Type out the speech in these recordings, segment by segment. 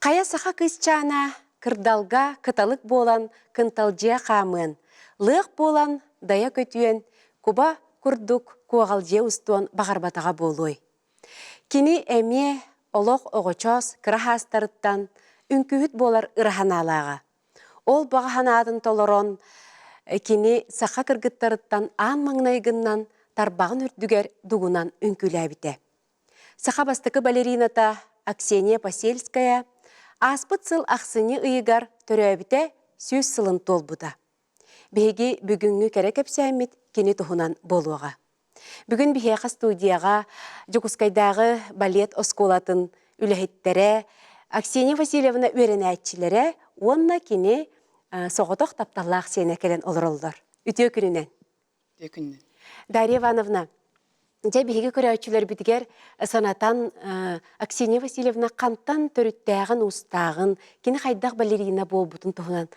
Хая саха кызчана, кырдалга кыталык болан кынталжия камын, лық болан дая көтүйен, куба курдук куагалжия устуан бағарбатаға болуй. Кини әме олық оғычос кырахастарыттан үнкүхіт болар ыраханалаға. Ол бағаханадын толорон кини саха кыргыттарыттан ан маңнайгыннан тарбағын үрдігер дугунан үнкүләбіте. Саха бастықы балерината Аксения Посельская аспыт сыл ақсыны ыйыгар төрәбіте сөз сылын толбуда. Беге бүгінгі кәрі кәпсәмет кені тұхынан болуға. Бүгін бігеға студияға Жокускайдағы балет осколатын үләхеттері Аксения Васильевна өренәтчілері онна кені соғытық тапталлақ сені кәлін олырылдар. Үте күнінен. Дарья Ивановна, жа бігеге көрәтчілер бітігер санатан Аксения Васильевна қантан төріттәғын ұстағын кені қайдақ балерина бол бұтын тұхынан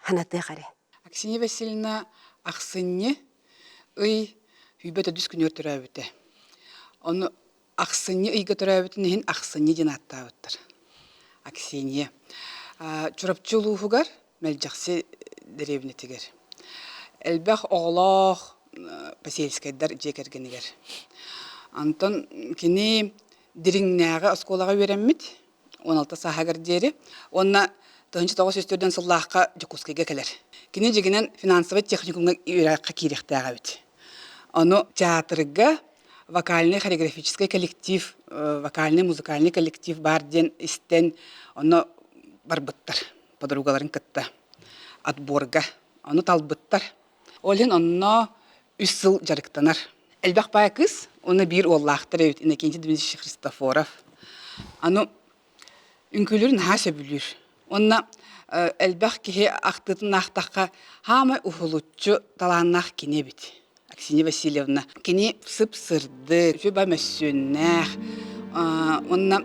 ханаты қаре. Аксения Васильевна ақсыны үй үйбеті дүскін өртір әбіті. Оны ақсыны үйге тұр әбітін ақсыны ден аттауыттыр. Аксения. Чұрапчылуғығар мәл жақсы дәребіне тегер. Әлбәқ оғылақ Посельскайдар жекергенігер. Антон кені диріңнәғы осколаға вереммет, 16 сағағыр дері. Онна 1994 сыллаққа Жокускайға келер. Кені жегінен финансовый техникумға үйраққа керектіға өт. Оны театрға вокальный хореографический коллектив, вокальный музыкальный коллектив барден істен, оны барбыттар, подругаларын кітті. Отборға, оны талбыттар. Олен онына 3 сыл жарықтанар. Әлбәқ бай кыз, оны бір оллақтыр өт, Иннокентий Дмитриевич Христофоров. Аны үнкөлерін хаса бүлір. Онына әлбәқ кеге ақтытын ақтаққа хамай ұхылытчы таланнақ кене бет. Аксения Васильевна. Кене сып-сырды, жөба мәссөннәқ. Онына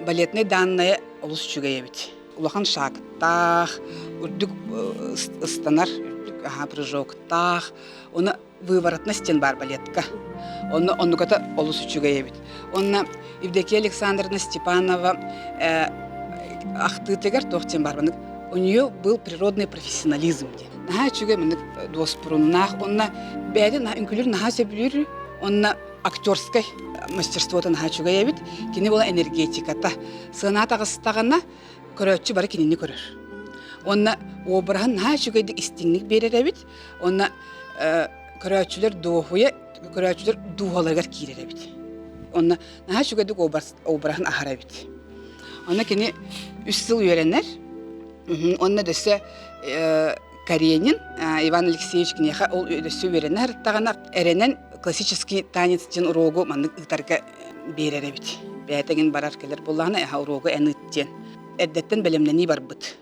балетный данная олыс жүгәе бет. Улахан шақтақ, үрдік ыстанар, прыжоктақ. Оны выворотностен бар балетка. Оны ката олыс жүгәе бет. Оны Евдокия Александровна Степанова ақтытығар тоқтен бар. У нее был природный профессионализм. Наха чуга меник доспруннах, онна бәді үнкілер наха сөбілер, онна актерскай мастерствота наха чуга ебит, кені бола энергетиката. Сынат ағыстағына көрәтші бары кенені көрір. Онна обырағын наха чуга истинlik берер ебит, онна көрәтшілер доғуя, көрәтшілер дуғаларғар кейрер ебит. Онна наха чуга обырағын ағар ебит. Онна кені 3 сыл үйеренер, онна дөсі Каренин Иван Алексеевич кнеха ол өйдөсі веренер тағана әренен классический танец ден урогу мандық ұтарға берер әбіт. Бәйтеген барар келер болағына әға урогу ән үттен. Әддеттен бәлемлені бар бұд.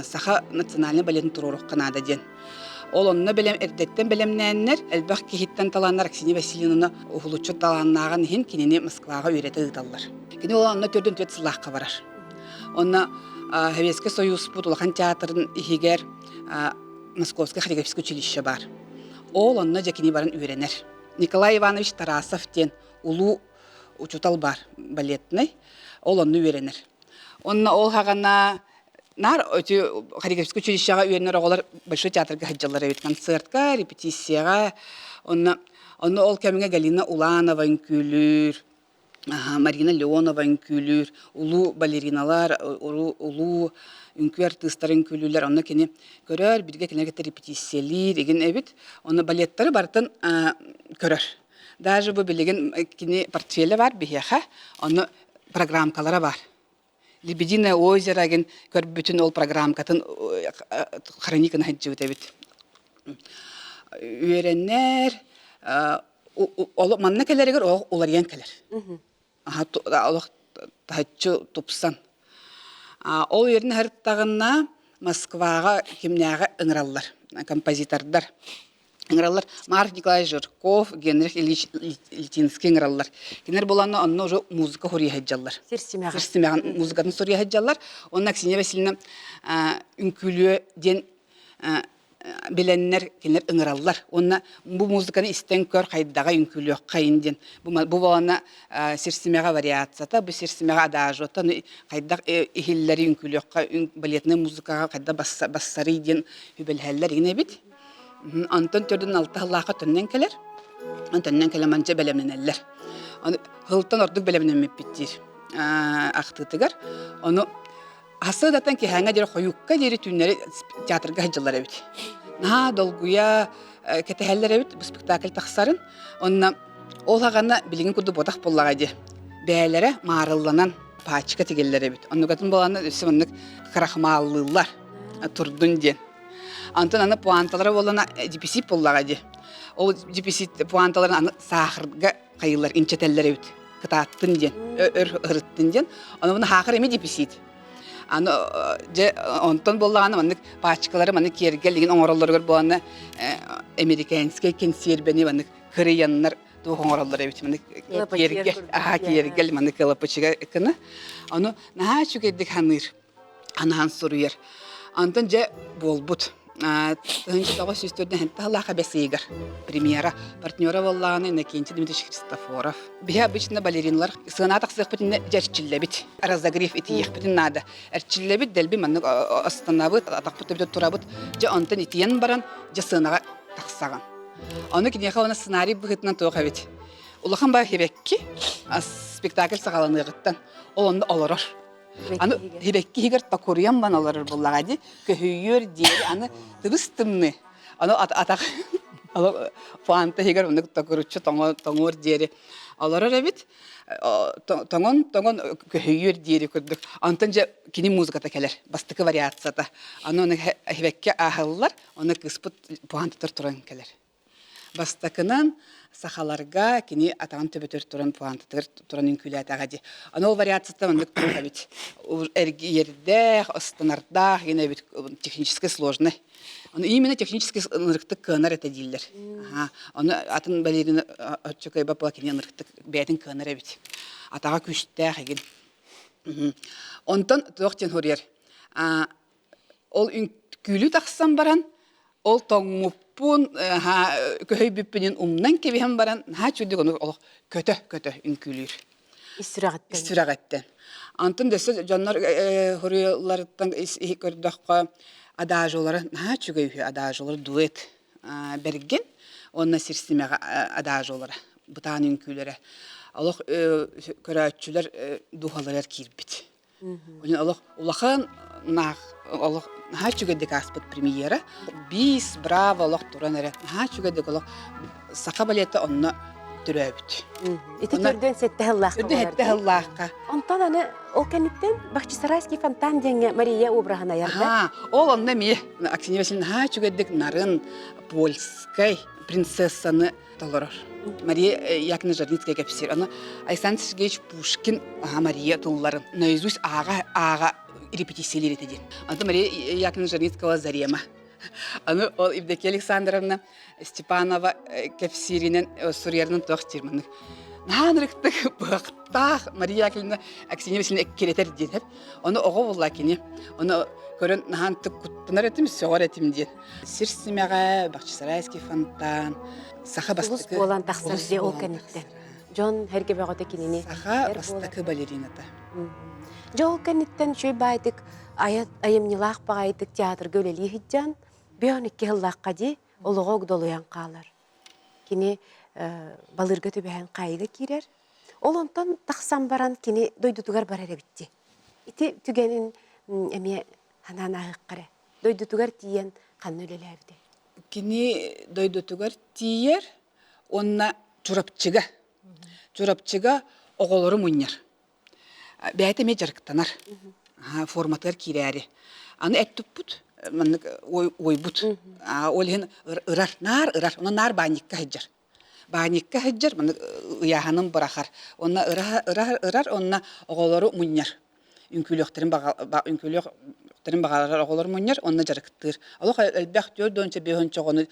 Саха национальный балетін тұруруқ қанада ден. Ол онына әддеттен бәлемнәннер әлбәқ кехеттен таланар Аксения Васильевна ұғылучы таланнаған ен кенені Москваға өйреті ұдалар. Кені ол онына төрден төт сылаққа барар. Онына Советский Союз Путулахан театрын ихигер Московский хореографическое училище бар. Ол онна жакини барын үйренер. Николай Иванович Тарасов тен улу учутал бар балетный. Ол онны үйренер. Онна ол хагана нар хореографическое училищеға үйренер оғылар большой театрға хаджалар өйт концертка, репетицияға. Онна ол кәмінге Галина Уланова үнкүлір. Марина Леонова үнкүлір, улу балериналар, улу үнкү артыстар үнкүлілер, оны кені көрер, бірге кенергетті репетициялер, еген әбіт, оны балеттары бартын көрер. Даже бұл білеген кені портфелі бар, бігеға, оны программкалары бар. Лебединое озеро, еген көр бүтін ол программкатын хрониканы хаджы өт әбіт. Үйеренер, манна кәлерігер, олар ен кәлер. Олық тәтчі тұпсан. Ол ерін әріттағына Москваға кемняға ыңыралар, композитордар. Ыңыралар Марк Николаевич Жирков, Генрих Ильич Литинский ыңыралар. Кенер боланы онны уже музыка хория хаджалар. Серстемеған музыкатын хория хаджалар. Онна Аксения Васильевна үнкүлі ден bilenler kinler ыңыраллар. Онна бу музыканы истен көр хайдага үнкүлөк кайынден. Бу балана серсимега вариацията, бу серсимега адажота хайдак ихиллери үнкүлөк балетный музыкага кайда бассары ден хүбелһәлләр ине бит. Антон төрдөн алталлака төннен келер. Антоннан келе манча белемнеллер. Аны хылтан ордук белемнемеп биттир. Ахтытыгар. Аны асыдатан ки ханга дер коюкка дери түннәре театрга хаҗлар бит. На долгуя кетәһәлләр бит бу спектакль тахсарын. Онна ол хагана билеген куды бодак боллага ди. Бәяләре марылланан пачка тигелләр бит. Аны гатын баланы өсемнек крахмаллылар. Турдун ден. Антон аны пуанталары болана диписип боллага ди. Ол диписип пуанталарын аны сахарга кайылар инчетелләр бит. Кытаттын ден, ырыттын ден. Аны буны хакыр эме диписип. Аны же онтон боллаганы мандык пачкалары маны кергелген оңороллор боланы американский консервени маны кореяннар ду оңороллор бит маны кергел маны кылапычыга кыны. Аны на чугедик ханыр. Анан суруер. Антон же болбут. Тынчы тагы сүстөрдөн хентте Аллаха бесигер. Премьера партнёра боллаганы Иннокентий Дмитриевич Христофоров. Бия обычно балеринлар сынатак сыхпытын жерчиллебит. Разогрев итиях битин нада. Эрчиллебит делби манны астанабыт, атакпыт бит турабыт. Же антон итиен баран же сынага таксаган. Аны кинеха аны сценарий быгытынан тоога бит. Улахан ба хебекки спектакль сагаланыгыттан. Ол онда олорор. Аны хибекки хигер такурьян бан олорор буллага ди. Көһүйөр диери аны тыбыстымны. Аны атак аны фанта хигер аны такуручу тоңор диери. Олорор бит. Тоңон көһүйөр диери көрдүк. Антын же кини музыката келер. Бастыкы вариацията. Аны хибекки ахыллар, аны кыспыт фантатыр туран келер. Бастакынан сахаларга кини атаган төбөтөр туран пуантатыр туран үнкүләтәгә ди. Аны ул вариацияда мындык тура бит. Ердә, останарда, генә бит технически сложный. Аны именно технически нырыктык кынар это диллер. Аны атын балерина отчукай бапа кини нырыктык бәйтен кынар бит. Атага күчтә хеген. Онтан токтен хорьер. Ол үнкүлү таксан баран, ол тоңмуппун көһөйбүппүнүн умнан кебиһен баран чүдүк ону көтө үнкүлүр. Истирагаттан. Антын десе жаннар хорьерлардан көрдөккө адажолары чүгөйү адажолары дуэт берген. Онна сирсимега адажолары бутан үнкүлөрө. Аллах көрөчүлөр духалар кирбит. Аллах улахан Аллах чүгөдик аспыт премьера. Бис браво Аллах туранере. Чүгөдик Аллах сака балета онна төрөбүт. Ити көрдөн сетте Аллахка. Онтан аны ол кенеттен Бахчисарайский фонтан деңе Мария обрахана ярда. Ол онда ме Аксинья Васильевна чүгөдик нарын польскай принцессаны толорор. Мария Яковлевна Жарницкая кепсир. Аны Александр Сергеевич Пушкин Мария тулларын наизусть ага репетициялер етеді. Аны Мария Яковлевна Жарницкая Зарема. Аны ол Евдокия Александровна Степанова кепсиринен сурьернын тоқтирманы. Нанрыктык бақтақ Мария Яковлевна Аксинья Васильевна керетер дейдер. Оны оғы болла кене. Оны көрін нантык куттынар етім, соғар етім дейд. Сирсимеға, Бахчисарайский фонтан, Саха бастыкы. Улус болан тақсар де ол кәнеттен. Жон әрге бағыта кеніне. Саха бастыкы балерината. Жол кәнеттен шөй байдық, айымнилақ бағайдық театр көлелі хиджан, бейонекке хыллаққа де олығы оғдолуян қалар. Кені балырға төбәйін қайығы керер. Ол онтан тақсан баран кені дойдутуғар барар әбітті. Ити түгенін әме ханан ағық қара. Дойдутуғар тиен қанны өлелі әбді. Кені дойдутуғар тиер, онна чурапчыға. Чурапчыға оғолары мұнер. Бәйті ме жарықтанар. Форматыр керәрі. Аны әттіп бұд, ой бұд. Олығын ұрар, оны нар баникка хеджар. Баникка хеджар, ұяғаным бұрақар. Оны ұрар, онна оғолары мұнер. Үнкүлөктерин бағалар оғолары мұнер, онна жарықтыр. Алық әлбәқ дөрдөнче бейхөнче оны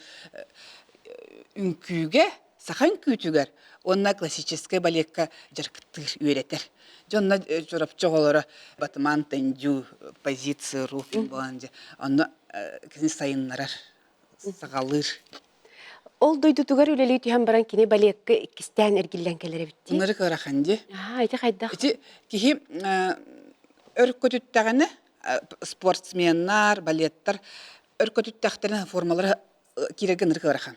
үнкүге, сақа үнкүтігер, онна классическая балетка жарықтыр үйретер. Жонна чурапчы оғолары батыман тәнджу позиция рухин боланды. Онна кізін сайынларар. сагалыр. Ол дойдутугар үлелей түйен баран кини балетка кистен эргиллен келере битти. Ныры кыраханди. Айты кайдах. Ити кихи өркөтүттәгәне спортсменнар, балеттар өркөтүттәхтерен формалары киреген ныры кырахан.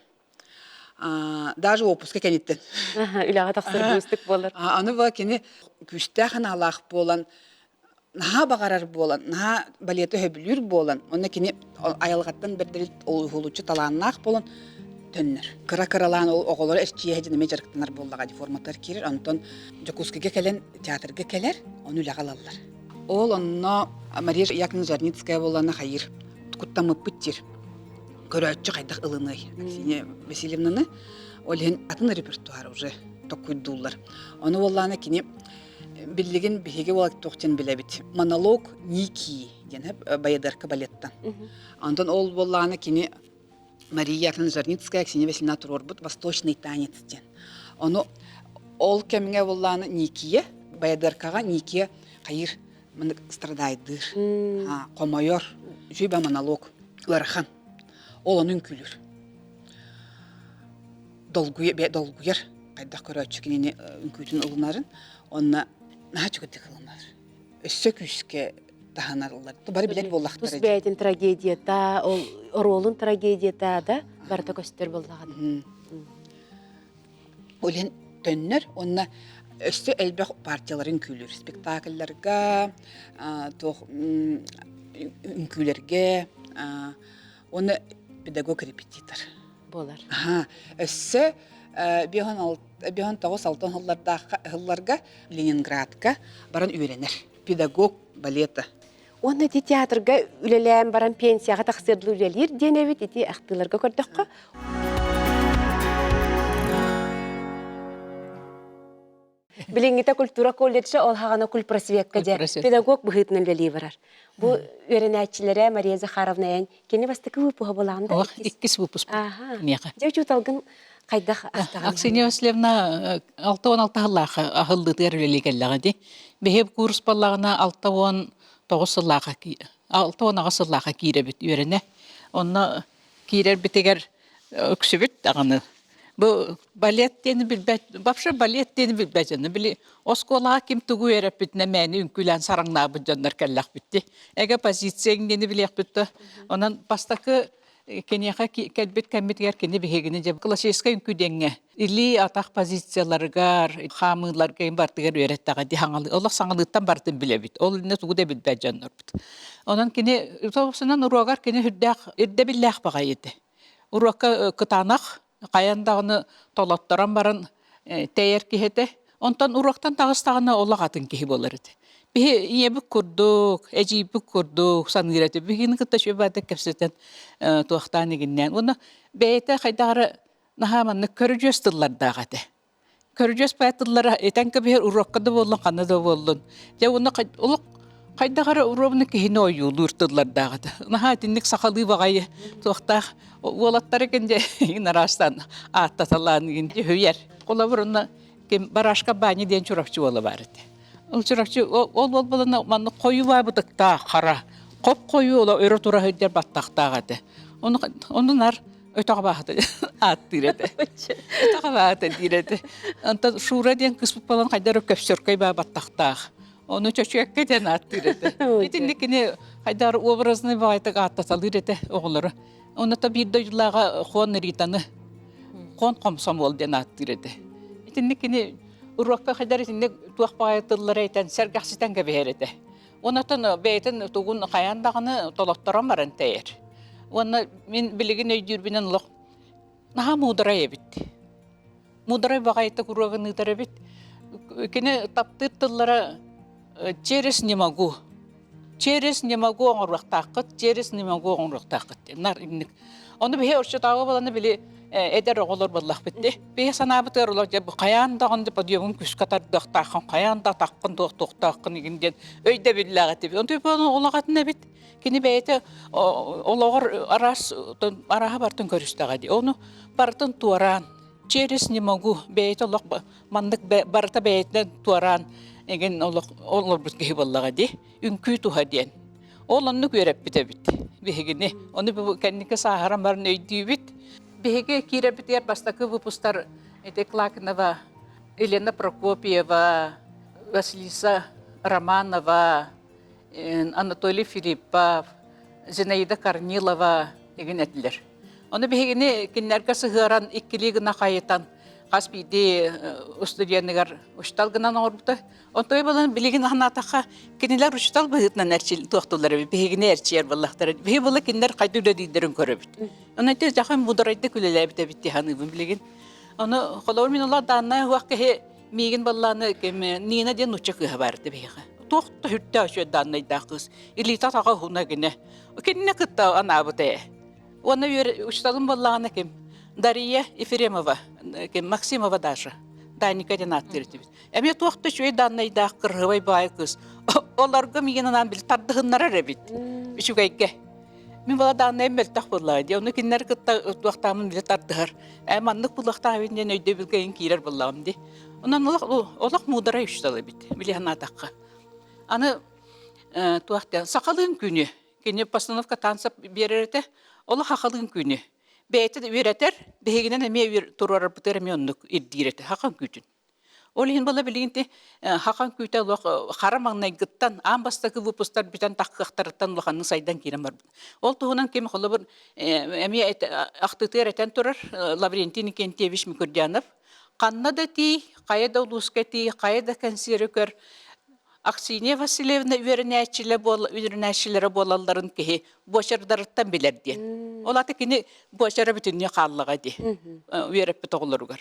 Даже опуска кенеттен. Үлага тахсыр бүстүк болар. Аны ба кини күстәхен алах болан, наха багарар болан, наха балеты хөбүлүр болан, оны кини аялгаттан бердел олухулучу таланнах болан төннөр. Кыра-кыралан ол оголор эсчие жеме жарыктанар боллага форматтар кирер, антон Жокускеге келен театрга келер, оны лагалалар. Ол онно Мария Яковлевна Жарницкая боллана хайыр. Куттамып биттир. Көрөччү кайдак ылыны. Аксинья Васильевнаны олен атын репертуар уже токуйдулар. Оны боллана кини биллеген биһиге болак токтен билебит. Монолог Ники ден баядарка балеттан. Антон ол боллана кини Мария Яковлевна Жарницкая, Аксинья Васильевна турорбут восточный танец ден. Оны ол кемге боллана Никие, баядаркага Никие кайыр мын страдайдыр. Комойор, жүйбе монолог ырхан. Ол onun күлür. Dolguyar кайдак көрөчү кинени үnkүтүн улунарын, онна начыгыты кылынар. Өссө күскө таханарлар. Бары билер боллактар. Тус бәйтин трагедията, ол ролун трагедията да барда көстөр боллаган. Олен төннөр, онна өссө элбек партияларын күлür. Спектакльларга, үnkүлерге, оны педагог репетитор. Болар. Өссө 1906 жылларга Ленинградка баран үйренер. Педагог балета. Оны ди театрга үлеләм баран пенсияга тахсырлы үлелер денебит ити ахтыларга көрдөккө. Билингите культура колледжи ол хагана культпросветка де педагог быхытын үлелей барар. Бу өренәчиләре Мария Захаровна кени бастыкы выпуга булагында. Ох, 2 выпуск. Нега. Жеучуталгын кайдах астаган. Аксинья Васильевна 6-16 жыллаха ахылды тәрбиелеге келләгәди. Бехеп курс баллагына 6-19 жыллаха 6-19 жыллаха киребит өренә. Онна кирер битегер өксүбит даганы. Бу балет дени билбәт, вообще балет дени билбәт. Били осколага ким тугу ереп битне мәне үнкүлән сараңна бу жандар келләк битти. Әгә позицияң дени билек битте. Онан бастакы кенеха келбит кәммитгәр кене бигене җеп классический үнкүдәңгә. Или атак позицияларга, хамыларга бартыгар өйрәттәгә ди хаңалы. Алла саңалыктан бартын биле бит. Ол инде тугу да билбәт жандар бит. Онан кене тобусынан урагар кене хүддәк ирдә билләх бага иде. Уракка кытанак Каяндағыны толаттаран барын тәйер кихете, онтан урақтан тағыстағына олағатын кихи болар еді. Бихи ебік күрдік, әжейбік күрдік, санғыреті. Бихini кітті шөбәді кәпсетен туақтан егіннен. Оны бәйті қайдағыры нахаманны көріжөз тыллардағады. Көріжөз бәйтыллары етәнкі бихер ураққады болын, қанады болын. Жа оны қайдағыры урабыны кихini ойылыр тыллардағады. Наха тіннік сақалы бағайы туақтақ. Олаттары кенде нарастан аттаталан кенде хүйер. Кола бурунна кем барашка бани ден чуракчы болы бар еді. Ол чуракчы ол болына манны қойы бабыдықта қара. Қоп қойы ола өрі тура хөйдер баттақтағады. Оны нар өтіға бағыды ат диреді. Өтіға бағыды диреді. Анта шура ден кыспып балан қайдар көпсөркай ба баттақтағы. Оны чөчөкке ден ат диреді. Етіндікіне қайдар образны бағайтық аттаталыр еді оғылары. Оны та bir dojlaga xon ritаны xon komsomol den attırdı. Etindikini uraqqa xadar etinde tuaq bayatıllar aytan sergaxsitan geberedi. Onatan beytin tugun qayandağını tolottaran baran tayır. Ona men biligin öydürbinen loq naha mudraya bitti. Mudray bagayta kuragını tarabit. Kene taptırtıllara через не могу. Через не могу онрактакыт, через не могу онрактакыт. Нар инник. Оны бе орчотагы баланы биле эдер оголор боллак битти. Бе санабытыр олар жа каяндагынды подиумун күскатар дактакын, каянда таккын токтакын игинден өйдө биллагы деп. Онты бону олагатына бит. Кини бейте олагыр арас араха бартын көрүстөгө ди. Оны бартын туаран. Через не могу бейте олак мандык барта бейтен туаран. Egen olur bitki ballağı di, ünkü tuha diyen. Olanını görüp bite bitti. бегине. Оны бу кеннике сахарам барын өйдүбүт. Беге киребитер бастакы выпустар эте Клакнова, Елена Прокопьева, Василиса Романова, Анатолий Филиппов, Зинаида Корнилова деген әділер. Оны бегене киннерге сыгыран иккилигина кайытан Каспиде студенттер уштал гынан орбута. Онтой балан билигин ханатаха кинилер уштал быгытнан әрчил тоқтулары бегене әрчер баллахтар. Беге бала киннер кайдыда дидерин көрөбүт. Оны те жахан мударайды күлелебите битти ханыбын билигин. Оны холор мен улар данна хуакке мигин балланы кеме нина ден учак барды беге. Тоқта хүтте ошо даннайда кыз. Илита тага хуна гене. Кинне кытта анабыте. Оны ушталын балланы кем Дарья Ефремова, Максимова даже, Даника Ренаттыртыбыз. Эме тоқты шөй даннайда кыргыбай бай кыз. Оларга мигенанан бил тардыгыннара ребит. Үшүгайге. Мен бала данна эммелтак буллайды. Оны киннер кытта тоқтамын биле тардыгар. Маннык буллакта авинден өйдө билген кирер буллам ди. Онан олак мудара үшталы бит. Биле ханатакка. Аны тоқта сакалын күнү. Кине постановка танцап беререте. Ола хакалын күнү. Бәйті өретер, бәйгінен әме тұрар бұтыр әме онны ирдиреті, хақан күйтін. Ол ең бала білігінде хақан күйті қарамаңнай ғыттан, амбастағы выпустар бүтін таққақтарыттан ұлғанның сайдан керем бар. Ол тұғынан кем қолы бір әме ақтытыр әтен тұрар, Лаврентин Кентьевич Микурдянов, қанна да тей, қайда ұлысқа тей, қайда консері көр, Аксинья Васильевна үйренәшілері болаларын кеге бошардарыттан білерден. Олаты кені бошары бүтінне қалыға де. Үйеріп біт оғылырғар.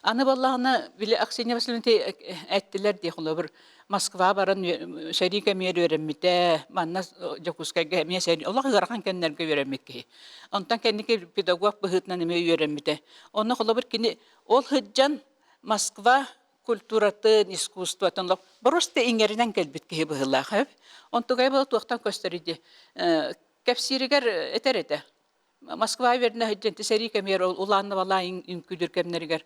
Аны балағына білі Аксинья Васильевна әттілер де құлы бір Москва барын шәрика мер өремметі, манна жакускайға әме шәрі. Олағы ғарған кәнлерге өреммек кеге. Онтан кәнеке педагог бұғытынан әме өремметі. Оны құлы бір кені ол хыджан Москва культуратын, искусстватын, просто иңерінен кәлбет кеге бұғылақ. Онтығай бұл туақтан көстереді. Кәпсирігер әтер әді. Москва веріне хүдженті сәрі кәмер ұланны бала үңкүдір кәмнергер.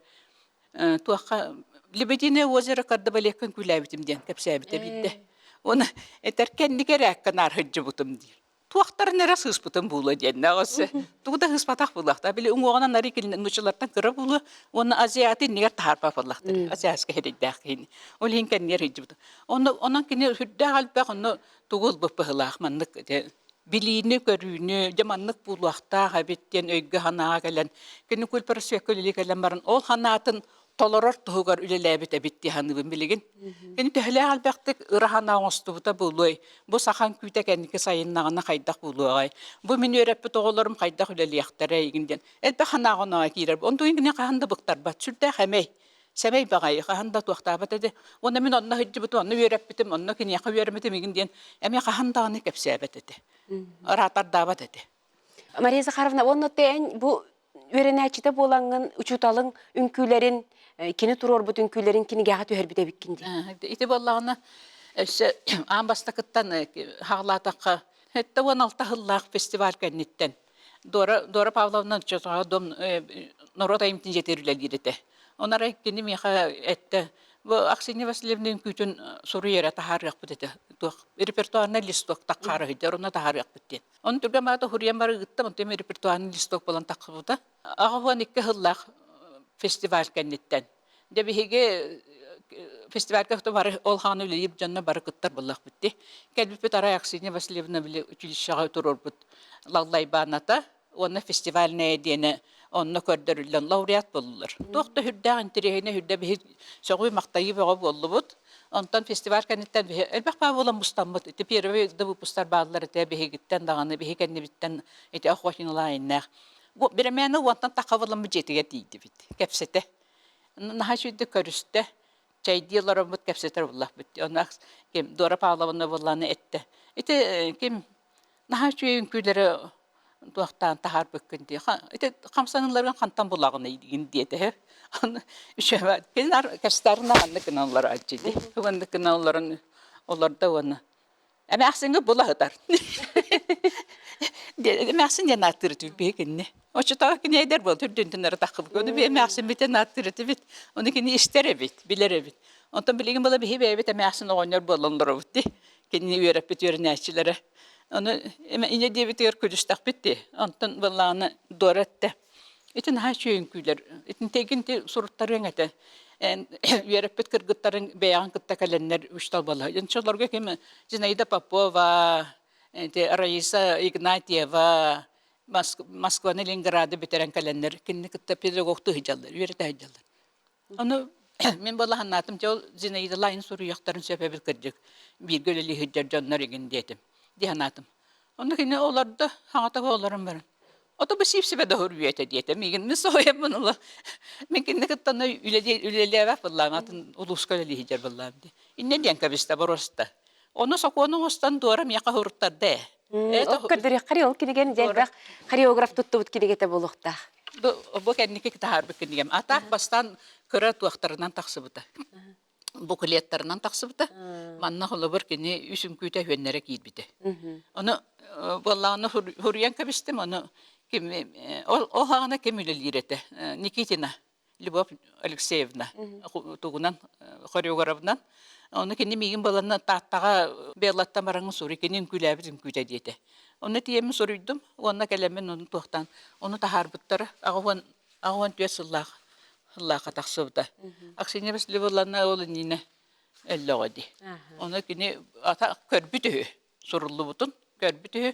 Туаққа Лебедине озері қарды балекін күләбітімден кәпсәбіті бітті. Оны әтер кәндігер әккен архыджы бұтым дейір. Туақтарын әрі сыспытын бұлы дейін. Туғда ғыспатақ бұлақта. Білі ұңғағынан әрі келін ұшылардан кірі бұлы, оны азиаты негер тағарпа бұлақта. Азиасқа херейдәқ кейін. Ол ең кәнер хеджі бұды. Онан кені хүрді қалбақ, оны туғыл бұпы ғылақ маннық. Білейіні көрүйіні, жаманлық бұлақта ғабеттен өйгі ханаға кәлін. Кені көлпір сөйкөлілі кәлін барын. Ол ханатын толорор туғар үлеләбет әбетті ханыбын білігін. Кені төхілі қалбақтық ұрахана оңысты бұта бұлуай. Бұ сақан күйті кәнекі сайыннағына қайдақ бұлуағай. Бұ мен өрәппі тоғыларым қайдақ үлелі яқтары егінден. Әлбі ханағынаға кейрер. Онды өңгіне қағанды бұқтар бат. Сүрді қәмей. Сәмей бағай. Қағанда туақта бат әді. Оны мен онына хүджі бұты, оны өрәппітім, оны кені яқы өрәмітім егінден. Әме қағандағыны кәпсі әбет әді. Ратарда бат әді. Мария Захаровна, оны тәйін бұл өренәчіде болаңын ұчуталың үнкүлерін, кені тұрор бұт үнкүлерін кені ғаға төхер біде біккенде. Ити болағына амбастақыттан хағылатаққа, әтті 16 ғыллақ фестиваль кәнеттен. Дора Павловна чотаға дом народ айымтын жетерілер ереті. Онара кені меха әтті. Аксинья Васильевна күтін сұры ері тахарық бұдеді. Репертуарына листок таққары ғыдер, оны тахарық бұдден. Оны түрге мағыда хұриян бары ғыттым, онтем репертуарына листок болан таққы бұда. Ағуан 2 ғыллақ фестиваль кәнеттен. Дебіхеге фестиваль кәхті бары ол ханы үлейіп жанна бары күттар болақ бұдді. Кәлбіп бұд арай Аксинья Васильевна білі училищаға тұрор бұд лаллай баната, оны фестиваліне әдені онны көрдөрүлөн лауреат болулар. Тоқта хүрдәғін тирехіне хүрдә бі соғуй мақтайы бұға болу бұд. Онтан фестиваль кәнеттен бі әлбәқ ба болан бұстан бұд. Эти первый дыбы бұстар бағылар әті бігеттен дағаны бігекенне біттен әті ақуашыныла айнақ. Біремені уантан таққа болан бұд жетіге дейді біт. Кәпсеті. Наға шүйді көрісті. Чайдиялары бұд кәпсетер болақ бұд. Оны Дора Павловна боланы әтті. Эти кем наға шүйін күйлері туақтан тахар бөккенде. Қамсаныларған қантан болағына едеген деді. Келінар кәстарына ғанды кіналар әджеді. Ғанды кіналарын оларда оны. Әмі ақсыңғы болағыдар. Әмі ақсын ден аттыры түлбе кенне. Очытаға кене әдер бол, түрдентінлері тақып. Оны әмі ақсын бетен аттыры түбет. Оны кене істер әбет, білер әбет. Онтан білеген бола бейбе әбет әмі ақсын оғынер боланлары бұтты. Кенне үйеріп бет өрін әшілері. Onu ine diye bitiyor kürüstak bitti. Ondan vallahi dorette. İtin ha şöyle İtin tekin surutları ngete. En yerepet kırgıtların beyan kıtta kalenler üçtal balı. İnşallah kim Zinaida Popova, Raisa Ignatieva, Moskva Leningradı bitiren kalenler kinni kıtta pedagogtu hicalar, yürete hicalar. Onu men bala anlattım ki Zinaida layın soru yaktarın sebebi kırcık. Bir göleli hiccar canlar egin dedim. Diye anlattım. Onu kinni olar da hangata olarım var. O da bu sipsibe de hürriyete diyete. Migin mi soğuyam bunu? Mümkün ne kadar da üleliğe var vallahi. Atın uluska üleliği hicr vallahi. İnne diyen kabista barosta. Onu sokuğunu ostan doğru miyaka hurttar de. O kadar kariyol kinigen jelbek koreograf tuttubut kinigete bolukta. Bu kendiki kitahar bikinigem. Atak bastan kıra tuaktarından taksıbıta. Bu kuliyettarından taksıbıta. Manna olabır kini üsüm küte hüennere giyibidi. Onu vallahi onu hurriyen kabistim onu. O hana kim ülelirete. Nikitina, Любовь Алексеевна, тугунан хореографынан. Onu kendi migin balanına tahtağa bellatta marangı soru kenin gülebirim güte diyete. Onu diyemi soruydum. Ona kelemen onu tuhtan. Onu taharbıtları. Ağvan tüye sıllah. Sıllah kataksı aksine biz livallarına olun yine elle odi. Onu kendi ata körbütühü. Sorullu butun. Körbütühü.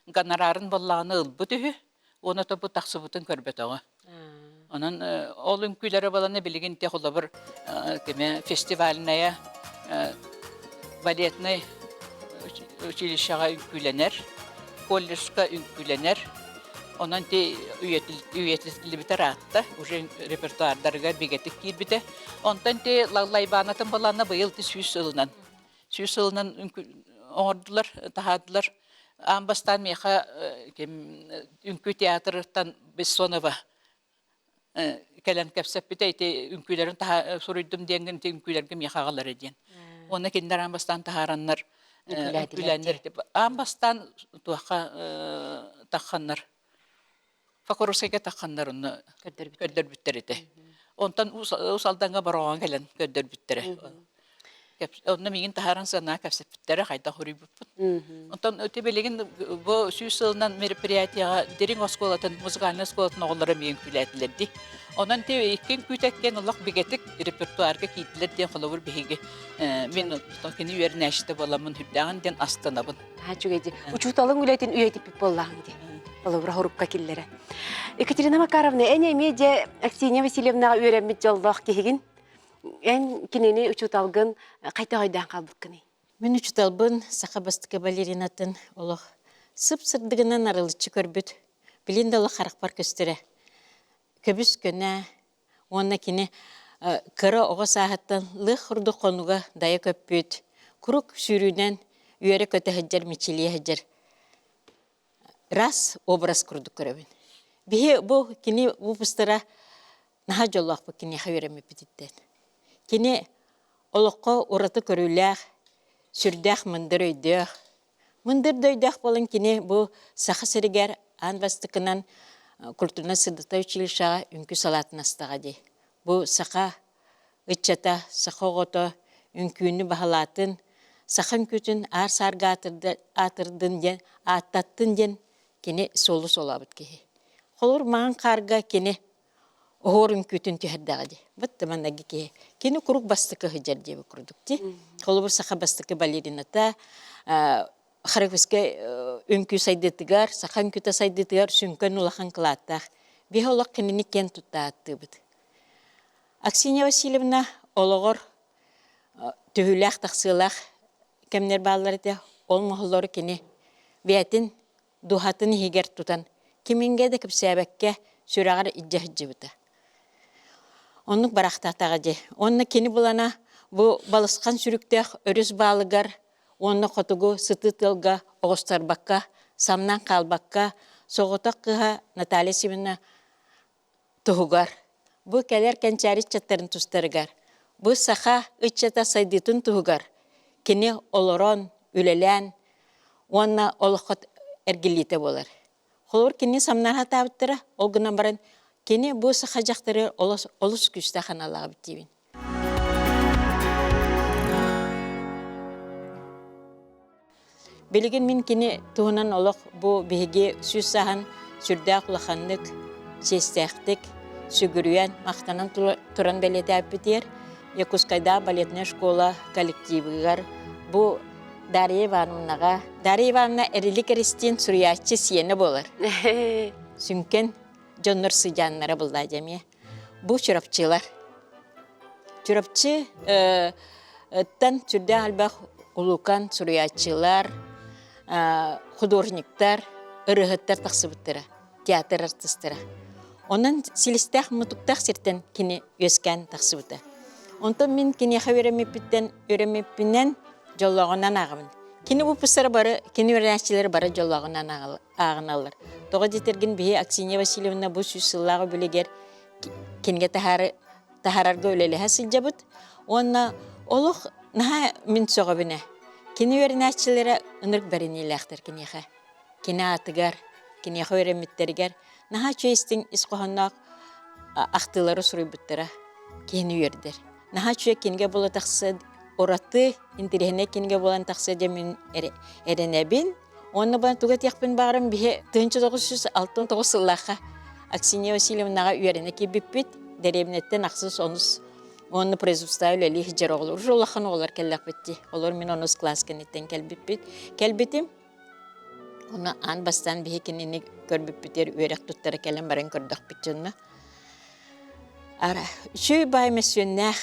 Ganararın ballağını ılbütühü. Onu da bu taksı butun körbütühü. Onun oğlum küylere balanı bilgin te olabır. Festivaline baletne училищега ünkülener, колледжка ünkülener. Onun te üyetli biter hatta, уже repertuarlarga bigetik girbide. Ondan te laybanatın balana bayıl te Süs yılından ordular, tahadılar. Ambastan meha ünkü teatrdan Bessonova kelen kapsap bite ite ünkülerin taha soruydum diyen te ünkülerge mehagalar ediyen. Ona kinder ambastan taharanlar ünkülenler. Ambastan tuha takhanlar. Fakorosega takhanlar onu köder bitterite. Ondan usaldan baroğan gelen köder bittere. Onda migin taharan sana kapsap bittere hayda hori buput. Ondan öte belegin bu süsülden meripriyatiya derin oskolatın muzikalne oskolatın oğulları migin kületlerdi. Ondan te ikin kütekken Allah bigetik repertuarga kitler diye xolawur bihigi. Men tokini yerine işte balamın hüddan den astanabın. Ha çügeci. Uçutalın ületin üyetip bollağındı. Olavra horupka killere. Екатерина Макаровна, эне медиа Аксинья Васильевна öğrenmiş жолдох кегин. En kinini uçutalgın kayta haydan kaldık kini. Мен учуталбын саха бастыка балеринатын олох сып-сырдыгынан арылычы көрбүт. Билин да олох харакпар көстөрө. Көбүс көнө онна кини кыра ого саахаттан лых хурду конуга дая көппүт. Курук сүйрүүнен үйөрө көтө хеджер мичилие хеджер. Раз образ курдук көрөбүн. Бихи бу кини бу пустара наха жоллох бу кини хавереме пититтен. Кини олокко ураты көрүләх сүрдәх мындыр өйдәх. Мындыр дөйдәх болын кини бу саха сиригер анвастыкынан культурна сыдыта училищага үнкү салатын астага ди. Бу саха ыччата саха гото үнкүнү бахалатын сахан күтүн ар сарга атырдын ден аттаттын ден кини солу солабыт ки. Холур ман карга кини Орын күтін түйірдіғады. Бұтты маннаги ке. Кені күрік бастықы хыджар дебі күрдікті. Қолы бір сақа бастықы балерината, қарақвеске үнкі сайдетігар, сақан күті сайдетігар сүнкін ұлақан қылаттақ. Бе олақ кенені кен тұтта атты бұд. Аксинья Васильевна олығыр түйіләқ тақсылақ кемнер балылар ете ол мұғылары кені бәтін дұхатын егер тұтан. Кемінге де кіпсәбәкке сүрағар иджахыджы бұды. Оннук барақтатаға де. Онны кені бұлана бұ балысқан сүріктеқ өріс балығар, онны қотугу сыты тылға, оғыстарбаққа, самнан қалбаққа, соғытақ қыға Наталья Семена тұғығар. Бұ кәлер кәнчәрі чаттарын тұстарығар. Бұ сақа үтчата сайдытын тұғығар. Кені олорон, үлелән, онна олыққыт әргіліте болар. Холор кені самнарға табыттыра, олғынан баран, кені бұл сақа жақтары олыс күшті қаналаға біттейбін. Билигин мин кини туһунан олох бу биһиги сүз сахан сүрдээх улаханнык, сестээхтик, сүгүрүен мақтанан туран белетээп битер. Якускайда балетная школа коллективыгар бу Дарья Ивановнаға. Дарья Ивановна эрили Кристин суруячы сиені болар. Сүнкен жоннор сыжаннары булда жеме. Бу чурапчылар. Чурапчы тан түрдө албах улукан суруячылар, художниктар, ырыгыттар тахсыбыттыра, театр артисттары. Онан силистах мутуктах сиртен кини өскән тахсыбыта. Онтон мин кини хавырамеппиттен өремеппинен жоллогунан агымын. Кини бу пысыр бары, кини өрәчилер бары жоллогунан агыналар. Тога жетерген бие Аксинья Васильевна бу сүсыллагы билегер кинге тахарарга өлелеһе сылжабыт. Онна олох наха мин согобине. Кини өрәчилере ынырк бариниләхтер кинеха. Кини атыгар, кини хавыраметтергер наха чөйстин исқохоннак ахтылары сурыйбыттыра. Кини өрдер. Наха чөй кинге боло тахсы ораты интерехне кинге болан тахсы демин эренебин. Онна бан туга тяхпин барым бие 1969 сыллаха Аксинья Васильевнага үйрене кибиппит деребнеттен аксыз онус онны производство үлели хижер олар. Жолахан олар келлак битти. Олар мен онус класс кенеттен келбиппит. Келбитим. Оны ан бастан бие кинини көрбиппитер үйрек туттары келен барын көрдөх битченна. Ара, шүй бай месюннах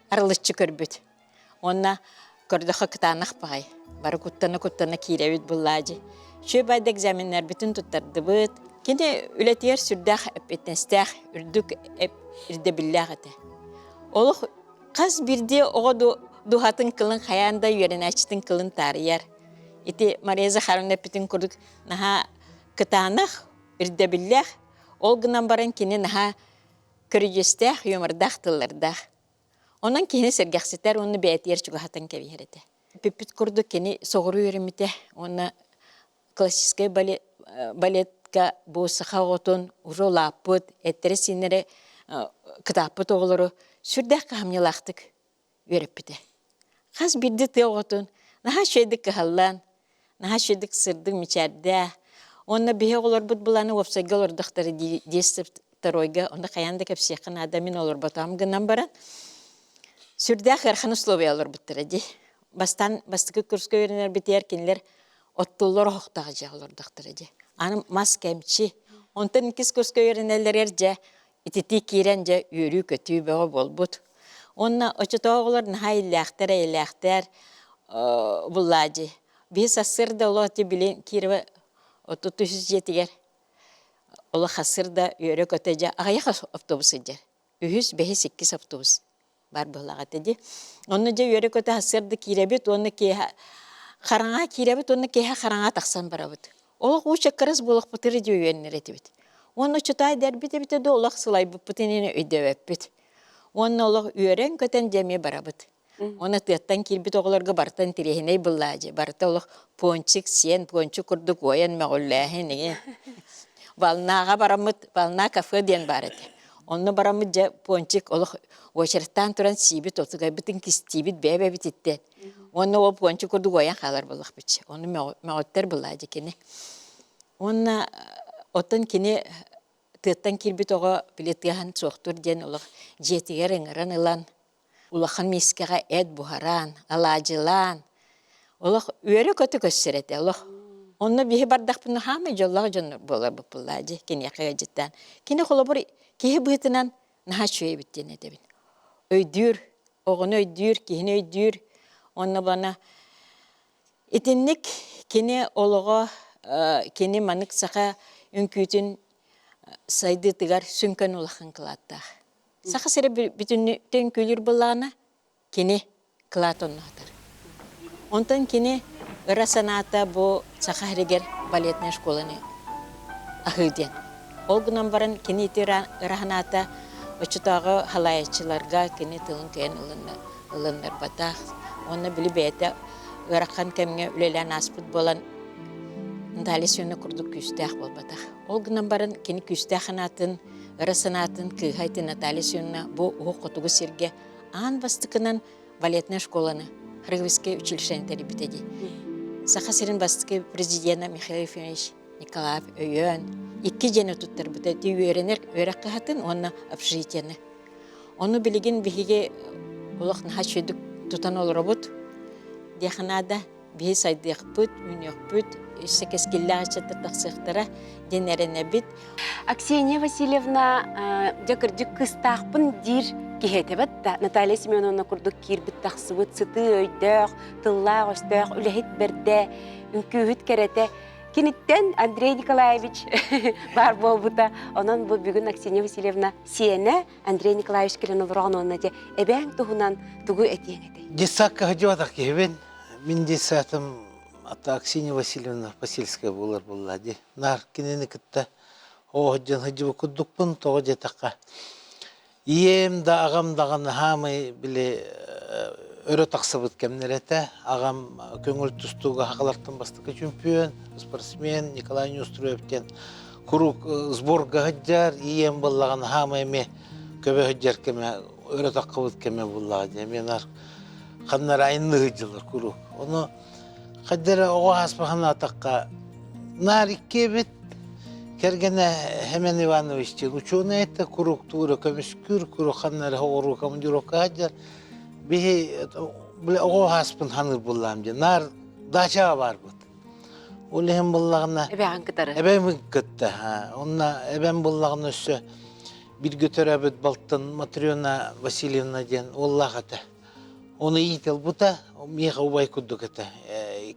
арылычы көрбүт. Онна көрдөхө кытанах бай. Бары куттаны киребит буллажы. Шүй байда экзаменнер бүтүн туттарды быт. Кене үлетер сүрдах эппетнестах үрдүк ирде биллахате. Олох каз бирде ого духатын кылын хаянда үйреначтын кылын тарыяр. Ити Мария Захаровна бүтүн курдук наха кытанах ирде биллах. Ол гынан баран кене наха көрүжестах юмырдах тыллардах. Онан кене сергахсетер оны бәйтер чугахатын кебиһерете. Пипит курду кене соғыру үйремите, оны классический балетка бусаха отун уже лаппыт, эттері синері кытаппыт оғылыру сүрдәк қамнелақтық үйреппіте. Қаз бірді ты оғытын, наға шөйдік кығаллан, наға шөйдік сырдық мечәрді, оны бейе олар бұд бұланы опсайға олардықтары дестіп таройға, оны қаянды кәпсеқін адамин олар батам гынан баран, сүрдәк әрхін условия олар бұттыры де. Бастықы күрскі өрінер бітер кенлер оттулар оқтағы жағылар дақтыры де. Аным мас кәмчі. Онтын кіз күрскі өрінелер әрже, итеті керен же үйрі көтүй бөғі бол бұд. Онна очытоғылар наға иләқтер бұллады. Біз асырда олақты білен керіві 30 жетігер. Ола қасырда үйрі көтеже ағаяқ автобусы жер. 3-5-8 автобус. Бар бұлағаты де. Оны же үйрі көті асырды керебет, оны қараңа керебет, оны кейха қараңа тақсан барабыд. Олық ұшы қырыз болық бұтыры де үйенер етібет. Оны чытай дәрбіті де олық сылай бұппытынені өйдевеппет. Оны олық үйрен көтен жеме барабыд. Оны тыяттан кербет оғыларға бартан тірехіней бұллады. Барта олық пончик, сен, пончик күрдік ойын мәғылләхін. Балнаға барамыд, бална кафе ден барады. Оны барамыд же пончик олық очырттан тұран сибет, отыға бітін кістибет, бәбе бітеттен. Оны ол пончик күрдік ойын қалар бұлық бітші. Оны мәғыттар бұллады кені. Оны оттан кені тыяттан кербет оға білеттіған соқтыр ден олық жетігер ыңыран ылан. Улахан мискаға әд бұхаран, алажылан. Олық үйері көті көссіреті олық. Оны бейі бардақ бұны хамы жоллағы жоныр болар бұпылады, кені яқыға жеттен. Кені қолы бұр кейі бұйтынан наға шөй біттен едебін. Өйдүр, оғыны өйдүр, кейіні өйдүр. Оны бана етіннік кені олыға, кені манық сақа үнкүйтін сайды тығар сүнкен олақын қылаттақ. Сақа сірі бүтін көйлер бұлағына кені қылат оннағдар. Онтан кені ұрасаната бұл сақа әрегер балетная школаны ақылден. Ол күнан баран кені еті ұраханата ұчытағы халайчыларға кені тылын көйен ұлындар батақ. Оны білі бәйті ұраққан кәмге үлелән аспыт болан ындалы сөйіні күрді күстәқ бол батақ. Ол күнан баран кені күстәқанатын ұрасанатын күйхайты Наталья Сюнна бұл оқ құтығы серге ан бастықынан балетная школаны Хрыгвиское училищені тәрі бітеді. Сахасырын бастығы президента Михаил Ефимович Николаев өйөн. 2 жені тұттар бұта өйеренер өрек қағатын, оны общежитияны. Оны білген біхеге олық наға шөдік тұтан олыр бұд. Деханада біхе сайдық бұд, үнек бұд, үсі кескелі ағачаттыр тақсықтара денеріне біт. Аксения Васильевна жакырдык кыстаақпын дир кихетебет да Наталья Семеновна курдук кирбит тақсыбыт сыты өйдөк, тыллаақ өстөк, үлехет берде, үнкүйіт керете. Кенеттен Андрей Николаевич бар болбута. Онан бұл бүгін Аксения Васильевна сиене Андрей Николаевич келен олырған онына де әбәң тұғынан тұғы әтең әтей. Десакка хажуатақ кебен, мен десатым ата Аксения Васильевна Пасельская болар болады. Нар кенені кітті оғыджан хажуа күддікпін тоғы жетаққа. Ием да ағам дағаны хамы біле өрі тақсыбыт кемнереті. Ағам көңіл тұстуға хақалартын бастықы чемпион, спортсмен Николай Неустроевтен күрук сборға хажар, ием болағаны хамы еме көбе хажар кеме, өрі таққыбыт кеме болады. Мен ар қаннар айынны хажылар күрук. Оны қаддары оға аспағаны атаққа нар икке бет, кергене Хемен Ивановичтен ученый это, күрук туыры көміскүр, күрук қаннары оғыру командировка хажар. Бихи оға аспын ханыр болам де, нар дачаға бар бұд. Олығын болағына... Әбәғын кітары. Әбәғын кітті. Онна әбән болағына өсі бір көтер әбіт балтын Матриона Васильевна ден оллақ әті. Оны етел бұта, меға ұбай күдді кәті,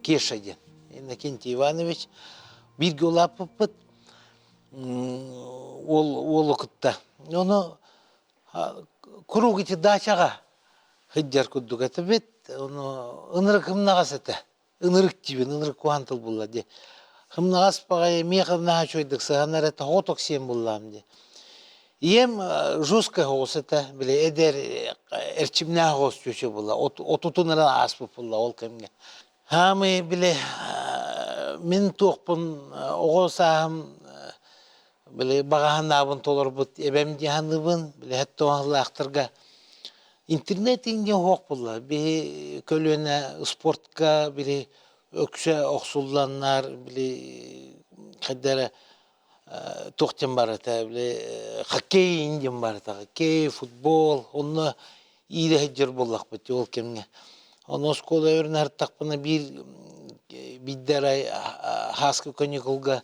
Кеша ден. Иннокентий Иванович бір гөлап бұд, олы күтті. Оны күрук еті дачаға хыджар күдді кәті бет, оны ынырық хымнағас әті. Ынырық тибен, ынырық куантыл бұлла де. Хымнағас бағай меға наға чойдық сығанар әті ғотық сен бұллам де. Ем жуска ғос әті, біле, әдер әрчімнә ғос чөші бұлла, отутыныран аспы бұлла ол кәмге. Хамы, біле, мен тоқпын оғос ағым, біле, бағахан абын толыр бұд, әбәм дияны бұн, біле, әтті оңғылы ақтырға. Интернет инген хоқ бұлла, бі көліне спортқа, біле, өксе оқсулланнар, біле, қаддары тоқтен бар әті, біле, хоккей инген бар әті, хоккей, футбол, оны иді хеджер боллақ бұты ол кемге. Оны оскола өрін әрттақпына биддәрай хаскы каникулға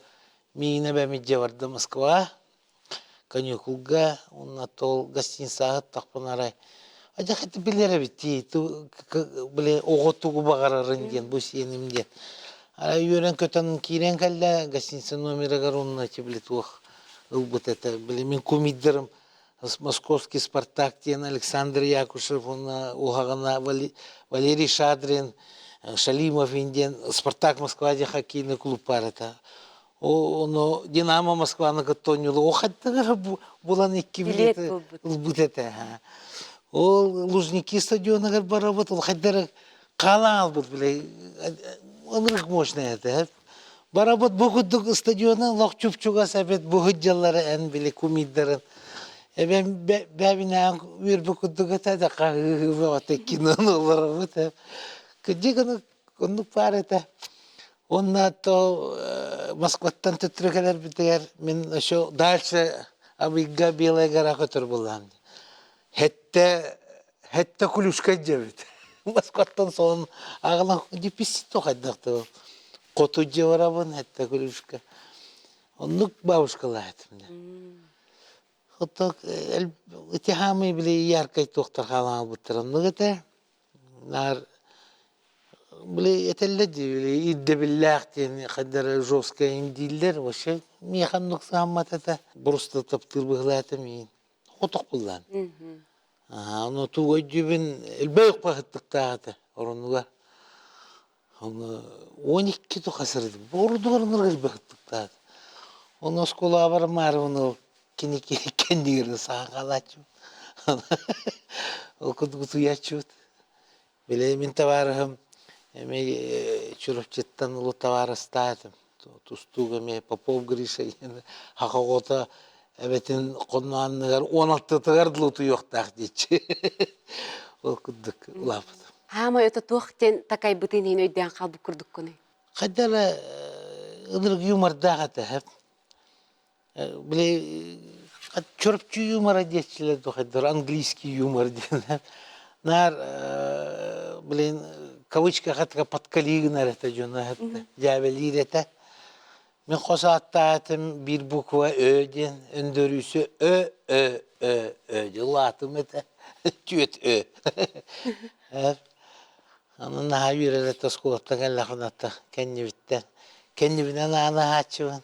мейіне бәмедже барды Москва, каникулға, оны тол гостиница ағыттақпына арай. Ажақ әті білері бітті, біле оғытуғы бағарарын ден, бұл сенімден. Арай өрен көтанын кейрен кәлі, гостиница номері ғарунна әте біле туық ұлбыт әті. Біле мен көмейдірім, Московский Спартак ден, Александр Якушев, ұғағына Валерий Шадрин, Шалимов ден, Спартак Москва ден хоккейный клуб бар әті. Оны Динамо Москваны күттонюлы, оғаттығыр бұлан екі білеті ұлбыт әті. Ол Лужники стадионыгар барабыт, ол қайдары қалан албыт, біле, онырық мощны әді. Барабыт бұғыдық стадионын лоқ чүпчуға сәбет бұғыд жалары ән біле көмейдерін. Әбен бәбіне ән өр бұғыдық әті, қағығы кинон олар бұд. Күдек онық бар әті. Онна то Москваттан түттірікелер бітер, мен дальше абыйға белая гора көтір болам. Хетте кулюшка жебет. Москваттан соң ағылан деписит тоқайдақты. Қоту жеварабын, хетте кулюшка. Онық бабушкала әтімді. Қотық, өте хамы біле яркай тоқтар қалан бұттыр. Онық әті, нар, біле әтелләді, біле идді білләқтен, қадары жосқа индейлер, ошы, мейхан нұқсы хаммат әті. Бұрысты таптыр бұғылы әті мейін. Қотық бұлдан. Оны туға жүйбін әлбәйік бағыттықтағады орынуға. Оны 12 тұқасырды. Бордуғыр нұрғыз бағыттықтағады. Оны оскола абарым арымын ол кендегерді саға қалачым. Ол күдігіті ячуд. Біле мен таварығым чүріпчеттен ұлы тавары стаатым. Тустуға мен Попов Гриша хақоғота әбетін қонуанығар 16-тығар дұлыты жоқтақ дейші. Ол күдік ұлапыды. Хама өті тоқтен такай бұтын ең өйден қалбы күрдік күні. Kadar ıdırık yumurda hep. Bile çorapçı yumara diyetçiler de kadar angliski yumar diyorlar. Nar bilen kavuşka katka patkaliği nerede canı hep ceveli rete. Ben kosattım bir bukva öden öndürüsü Latım ete tüet Hep. Onun daha yürüyle taskulapta kellahınatta kendi bitten. Kendi binen ana haçıvan.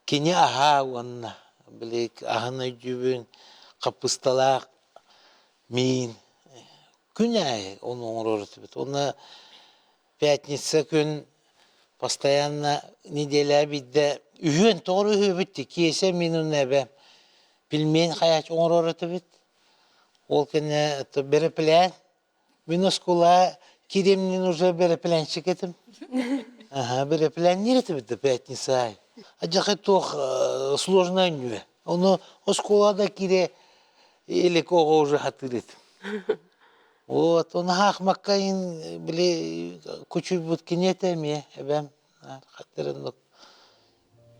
Kini aha wanna. Bilik ahana cübün kapıstalak min. Күнәй onu öğretip. Ona пятница gün постоянно неделя бидde ühün doğru ühü bitti. Kiyese minun nebe. Bilmeyen hayat onu öğretip. Ol kene bere plan. Minus kula kirimnin уже bere plan çıkettim. Ага, bere plan нету bitti пятница. Acık çok сложно не. Onu o skolada kire или кого уже hatırladım. Вот, он хахмаккайын биле күчү бут кинетеме эбем хатырындык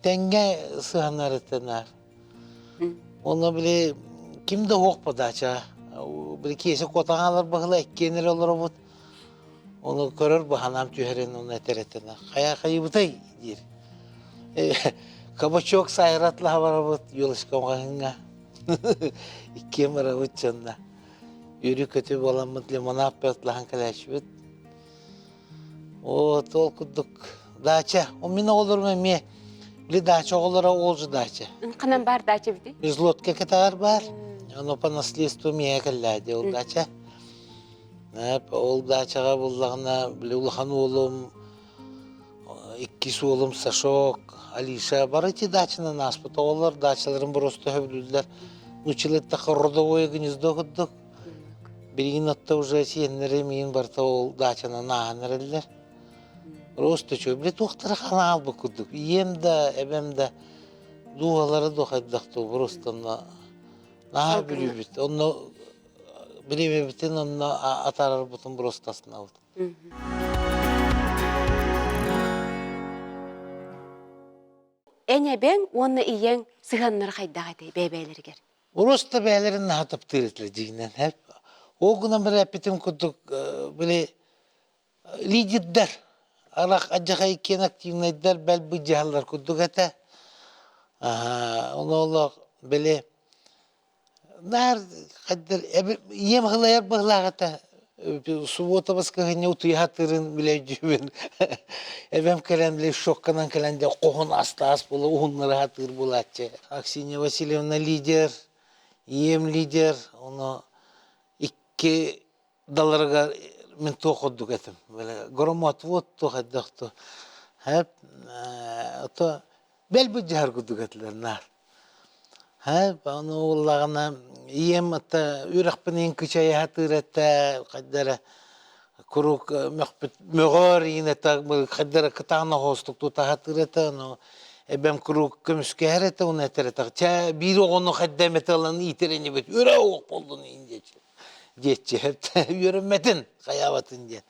тенге сыганар этенар. Оны биле кимде хок подача. Биле кесе котаңалар багыла эккенер олар бут. Оны көрөр баханам түйерен оны этеретена. Кая кайбытай дир. Кабачок сайратла бар бут юлышкамга. Иккемара утчанда. Yürü kötü bolamıt limonat pörtlahan kalaşvit. O tol kuduk daça. O mina olur mu mi? Bili daça olara olcu daça. Kanan bar daça bidi. Biz lotka katar var. Onu pa nasliystu miye kalladi ol daça. Hep ol daçaga bullağına bili ulhan oğlum ikkisi oğlum Saşok, Alişa barıti daçına naspıta olur. Daçaların burası hövlüdüler. Uçılıtta родовое гнездо kuduk. Birinin hatta уже сеннере мен барта ол дачана нағанырылар. Просто чо, біле тоқтары қана албы күдік. Ем да, әбем да дуалары доқайдақты, просто наға білі біт. Оны білеме бітен, оны атарар бұтын бростасын ауды. Әне бен оны иен сығаннар қайдағы дей бәбәйлергер. Просто бәлерін нағатып тыретілі дейінен әп. O günden bir repetim kurduk böyle liderler. Arak acayip iken aktifneydiler bel bu cihalar kurduk ete. Onu Allah böyle nar kadar yem hılayar bağlar ete. Subota baskı ne utuya hatırın bile cübün. Evem kelen bile şokkanan kelen de kohun aslas bulu onları hatır bulatçı. Aksine Vasilyevna lider, yem lider onu ki dalarga min toqodduk etim. Böyle gromat vot toqaddaqtu. Hep to bel bu jahar kudduk etler nar. Hep onu ullagana yem ata üraqpinin kıçaya hatıretta qaddara kuruk mehbet mögor yine ta qaddara qatana hostuk tuta hatıretta no ebem kuruk kömüske herete onu etereta. Ça bir onu qaddemet alan itereni bet. Üre oq boldun ince. Geçti hep yürümedin kayavatın diye.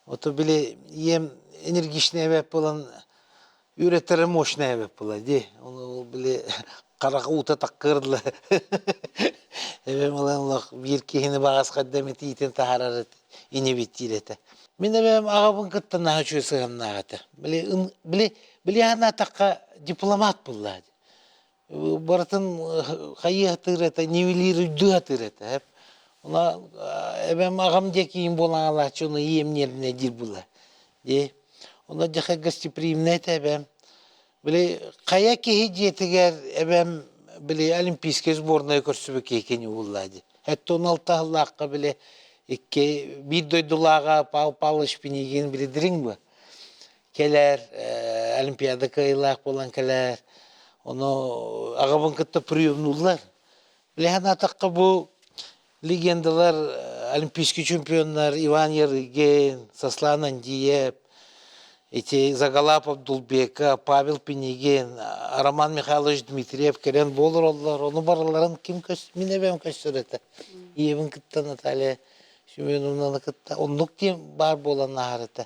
Oto bile yem enerjisine evap olan üretirim hoşuna evap olan diye. Onu bile karak uta takkırlı. Evem olan Allah bir kehini bağız kaddemeti iten tahararet ini bittilete. Ben evem ağabın kıttan naha çöy sığan nağatı. Bile hana takka diplomat bulladı. Baratın kayı hatırete, niveleri üdü hatırete hep. Ona ebem ağam dekiyim bolan Allah'çı onu yemlerine dir bula. De. Ona jaha gastiprimnet ebem. Böyle kaya ki hiciyetiger ebem böyle olimpiyske sbornaya körsübük ekeni bulladı. Hatta 16 Allah'a böyle iki bir doydulağa pal şpinigen bildirin bu. Keler olimpiyada kayılak bolan keler. Onu ağabın kıtta priyomnullar. Böyle hana takka bu legendalar, олимпийский чемпионlar Иван Ярыгин, Сослан Андиев, эти Загалапов Дулбека, Павел Пенеген, Роман Михайлович Дмитриев, Керен болыр олар, оны бараларын ким көз, мен әбем көстөрөтө. Евин кытта Наталья Семеновнаны кытта, онлук тем бар болан ағарыты.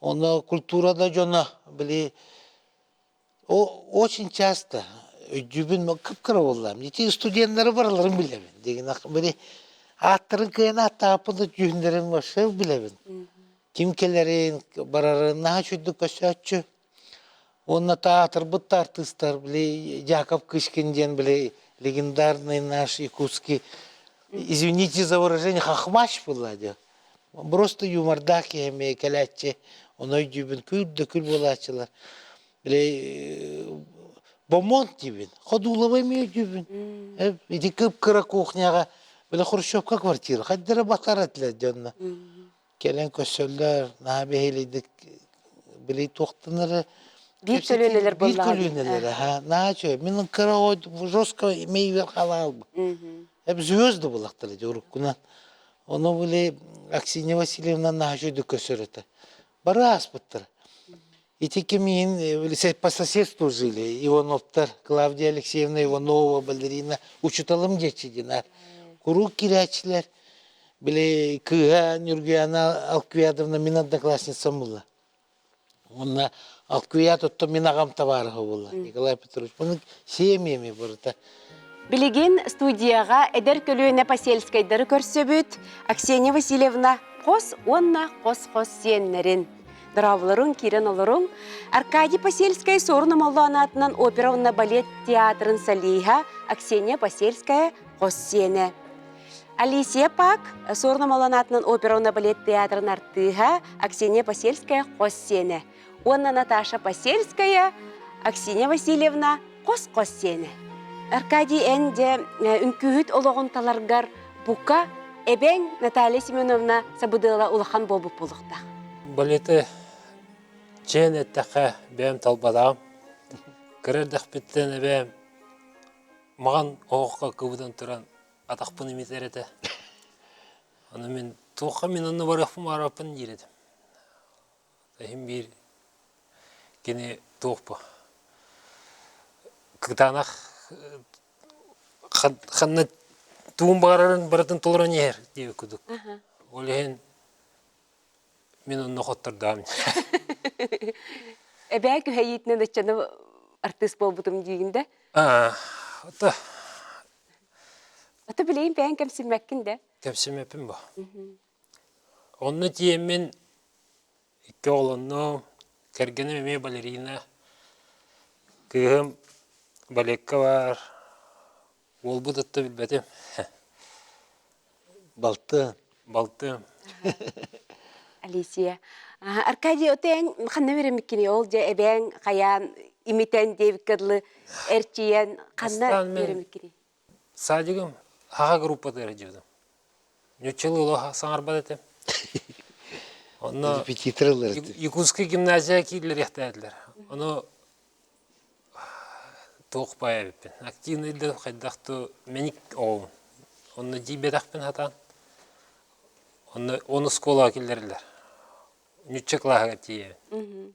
Она культурада жона, били, очень часто жүбін кып-кыры болам. Ете студенттері барларын білемін. Деген били, аттырын кыйын аттапыды жүндерін башы білемін. Ким келерин, барарын, наға чүйді көсөтчү. Онна театр, бұтты артистар, били, Яков Кышкинден, били, легендарный наш якутский, извините за выражение, хахмач была, просто юмордак еме, каляче, оной жүбін күлді күл болачылар. Били, бомонт жүбін, ходуловый ме жүбін. Иди кып-кыра кухняға, били, хрущевка квартира, хаддера батар әтлер, жонна. Келен көсөллөр, наға бейелейдік, били, тоқтыныры, Бир төлөнелер Бир боллар. төлөнелер, начо. Мен кыра жестко мейвер халал. Hep звезды булактыр, жоруккунан. Оны биле Аксинья Васильевна нажуды көсөрөтө. Барас буттыр. Итеки мен по соседству жили. Ивановтар, Клавдия Алексеевна Иванова, балерина, учуталым жечидинар. Курук кирячилер. Биле Кыга Нюргияна Алквиадовна мен одноклассница была. Онна Алквиад отто мен агам табарыгы болла. Николай Петрович, бұны семьями бұрыта. Билеген студияға эдер көлөөнө поселскайдары көрсөбүт Аксения Васильевна қос онна қос сеннерин. Дыравларың, кирен оларың. Аркадий Посельская сорнымалланы атынан опера онна балет театрын салиха Аксения Посельская қос сене. Алисия Пак сорнымалланы атынан опера онна балет театрын артыха Аксения Посельская қос сене. Онна Наташа Посельская, Аксения Васильевна қос сене. Аркадий әнде үнкүхіт олығын таларгар бұқа әбәң Наталья Семеновна сабыдыла улахан болбып болықта. Балеті чен әттәқі бәм талбадам. Кірердіқ біттен әбәм маған оғыққа көбідан тұран атақпын еметтер әті. Аны мен туққа мен аны барақпын арапын ередім. Тәхім бір кені туқпы. Күтанақ қанна туын бағарарын баратын толыран ер деп күдік. Олеген мен оны қоттырдам. Әбәң күхәйетінен әтчаны артист болбудым дейгінде? Ота. Ота білейін бәң кәмсілмәккінде? Кәмсілмәпім ба. Оны тием мен екі олыны кәргені мәме балерина күйім балекка бар. Ол бұдытты білбәтім. Балтым. Алисия. Аркадий, отен қанна веремеккені ол же әбәң қаян имитен девіккірлі әрчиен қанна веремеккені? Садигім хаға группада әрдеудім. Нөтчелі ұлы саңар бад етім. Репетиторлар. Якутский гимназия кейлер ехтәділер. Оны тоқ бая беппен. Активныйды қайдақты менік оғын. Оны дейбедақпен хатан. Оны скола келдерлер. Нүтче клаға тиебен.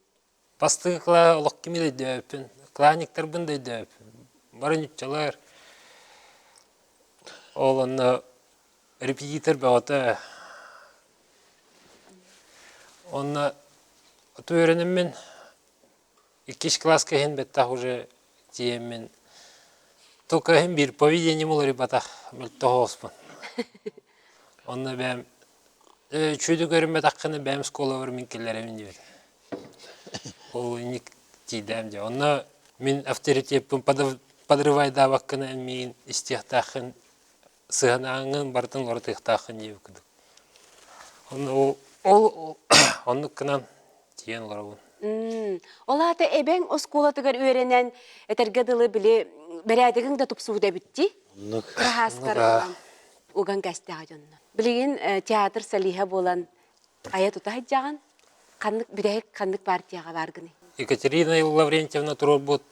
Бастығы клаға олық кемелей дөппен. Кланиктер бұндай дөппен. Бары нүтчелер. Ол оны репетитор бәуаты. Оны оту өрінім мен 2 класска хен беттақ уже тием мен. Только хен бір поведение мұлы ребатақ мүлттіғі оспын. Оны бәм чүйді көрім бәтаққыны бәм скола бір мен келерімін дейді. Ол үнік тейдәм де. Оны мен авторитетпін подрывайда баққыны мен істияқтақын сығанағын бартын лоры тықтақын деп күдік. Оны кынан тиен лорабын. Олаты әбәң осколатығар өренен әтергеділі біле бәрәдігің да тұпсуыда бітті? Қырағасқар оған кәстіға жонна. Білеген театр салиха болан ая тұта жаған бүдәйік қандық партияға барғыны. Екатерина Лаврентьевна Турбот,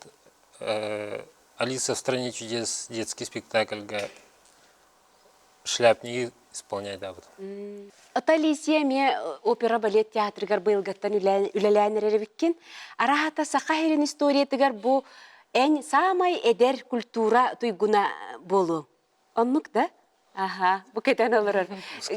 Алиса в стране чудес, детский спектакльга шляпники исполняет абыд. Ота Алисия ме опера балет театрыгар бұйылғаттан үләләнер әрбіккен. Арахата сақа херен историятыгар бұ ән самай әдер культура тұйгуна болу. Оннық да? Аха, бу кетен олорор.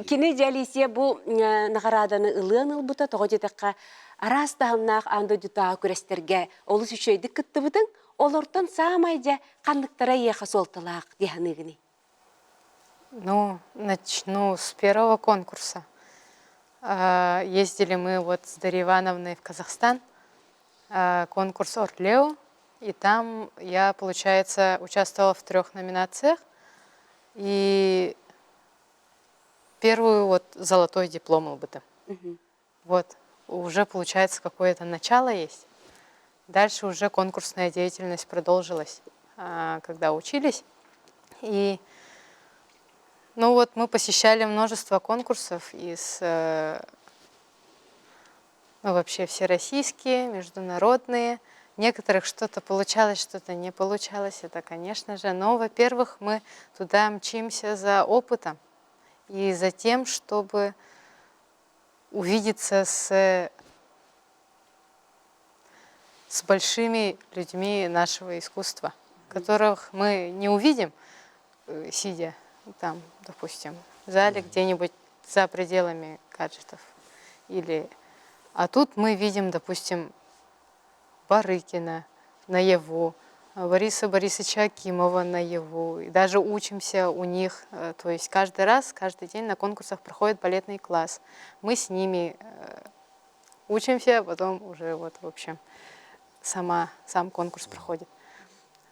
Кини жалисия бу нахараданы ылын ылбыта того жетекка арас тахымнах анда жутаа күрестерге олус үшөйдүк кыттыбытың, олортон самайжа кандыктара еха солталаак дияныгыни. Ну, начну с первого конкурса. Ездили мы вот с Дарьей Ивановной в Казахстан, конкурс Ортлео, и там я, получается, участвовала в 3 номинациях. И первую вот золотой диплом ЛБТ. Вот, уже получается какое-то начало есть. Дальше уже конкурсная деятельность продолжилась, когда учились. И ну вот мы посещали множество конкурсов из, ну вообще всероссийские, международные. Некоторых что-то получалось, что-то не получалось, это, конечно же. Но, во-первых, мы туда мчимся за опытом и за тем, чтобы увидеться с большими людьми нашего искусства, которых мы не увидим, сидя там, допустим, в зале где-нибудь за пределами гаджетов. А тут мы видим, допустим, Барыкина наяву, Бориса Борисовича Акимова наяву. И даже учимся у них. То есть каждый день на конкурсах проходит балетный класс. Мы с ними учимся, потом уже вот, в общем, сам конкурс проходит.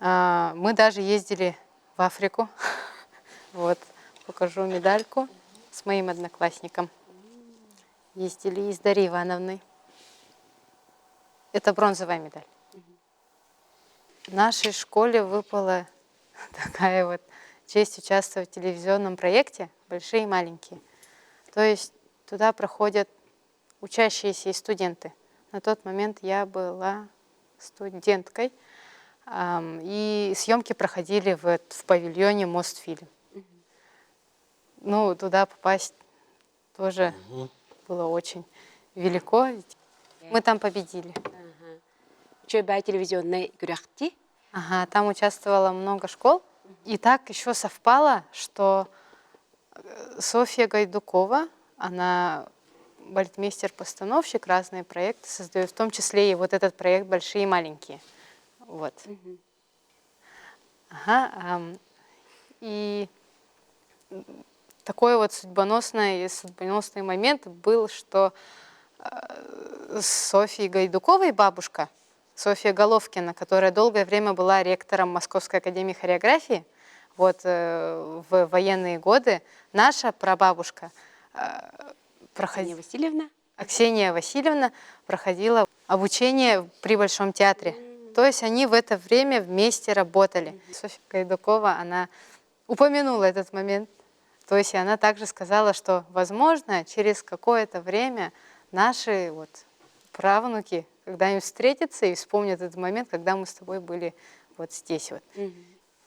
Мы даже ездили в Африку. Вот, покажу медальку с моим одноклассником. Ездили и с Дарьей Ивановной. Это бронзовая медаль. Нашей школе выпала такая вот честь участвовать в телевизионном проекте «Большие и маленькие». То есть туда проходят учащиеся и студенты. На тот момент я была студенткой, и съемки проходили в павильоне «Мостфильм». Ну, туда попасть тоже было очень велико. Мы там победили. Чөбай телевизионной күрәхти. Ага, там участвовало много школ. И так еще совпало, что Софья Гайдукова, она бальетмейстер-постановщик, разные проекты создает, в том числе и вот этот проект «Большие и маленькие». Вот. Ага, и такой вот судьбоносный момент был, что Софьи Гайдуковой бабушка, Софья Головкина, которая долгое время была ректором Московской академии хореографии, вот в военные годы, наша прабабушка Аксения Васильевна проходила обучение при Большом театре. То есть они в это время вместе работали. Софья Гайдукова, она упомянула этот момент. То есть она также сказала, что, возможно, через какое-то время наши вот правнуки когда-нибудь встретятся и вспомнят этот момент, когда мы с тобой были вот здесь вот.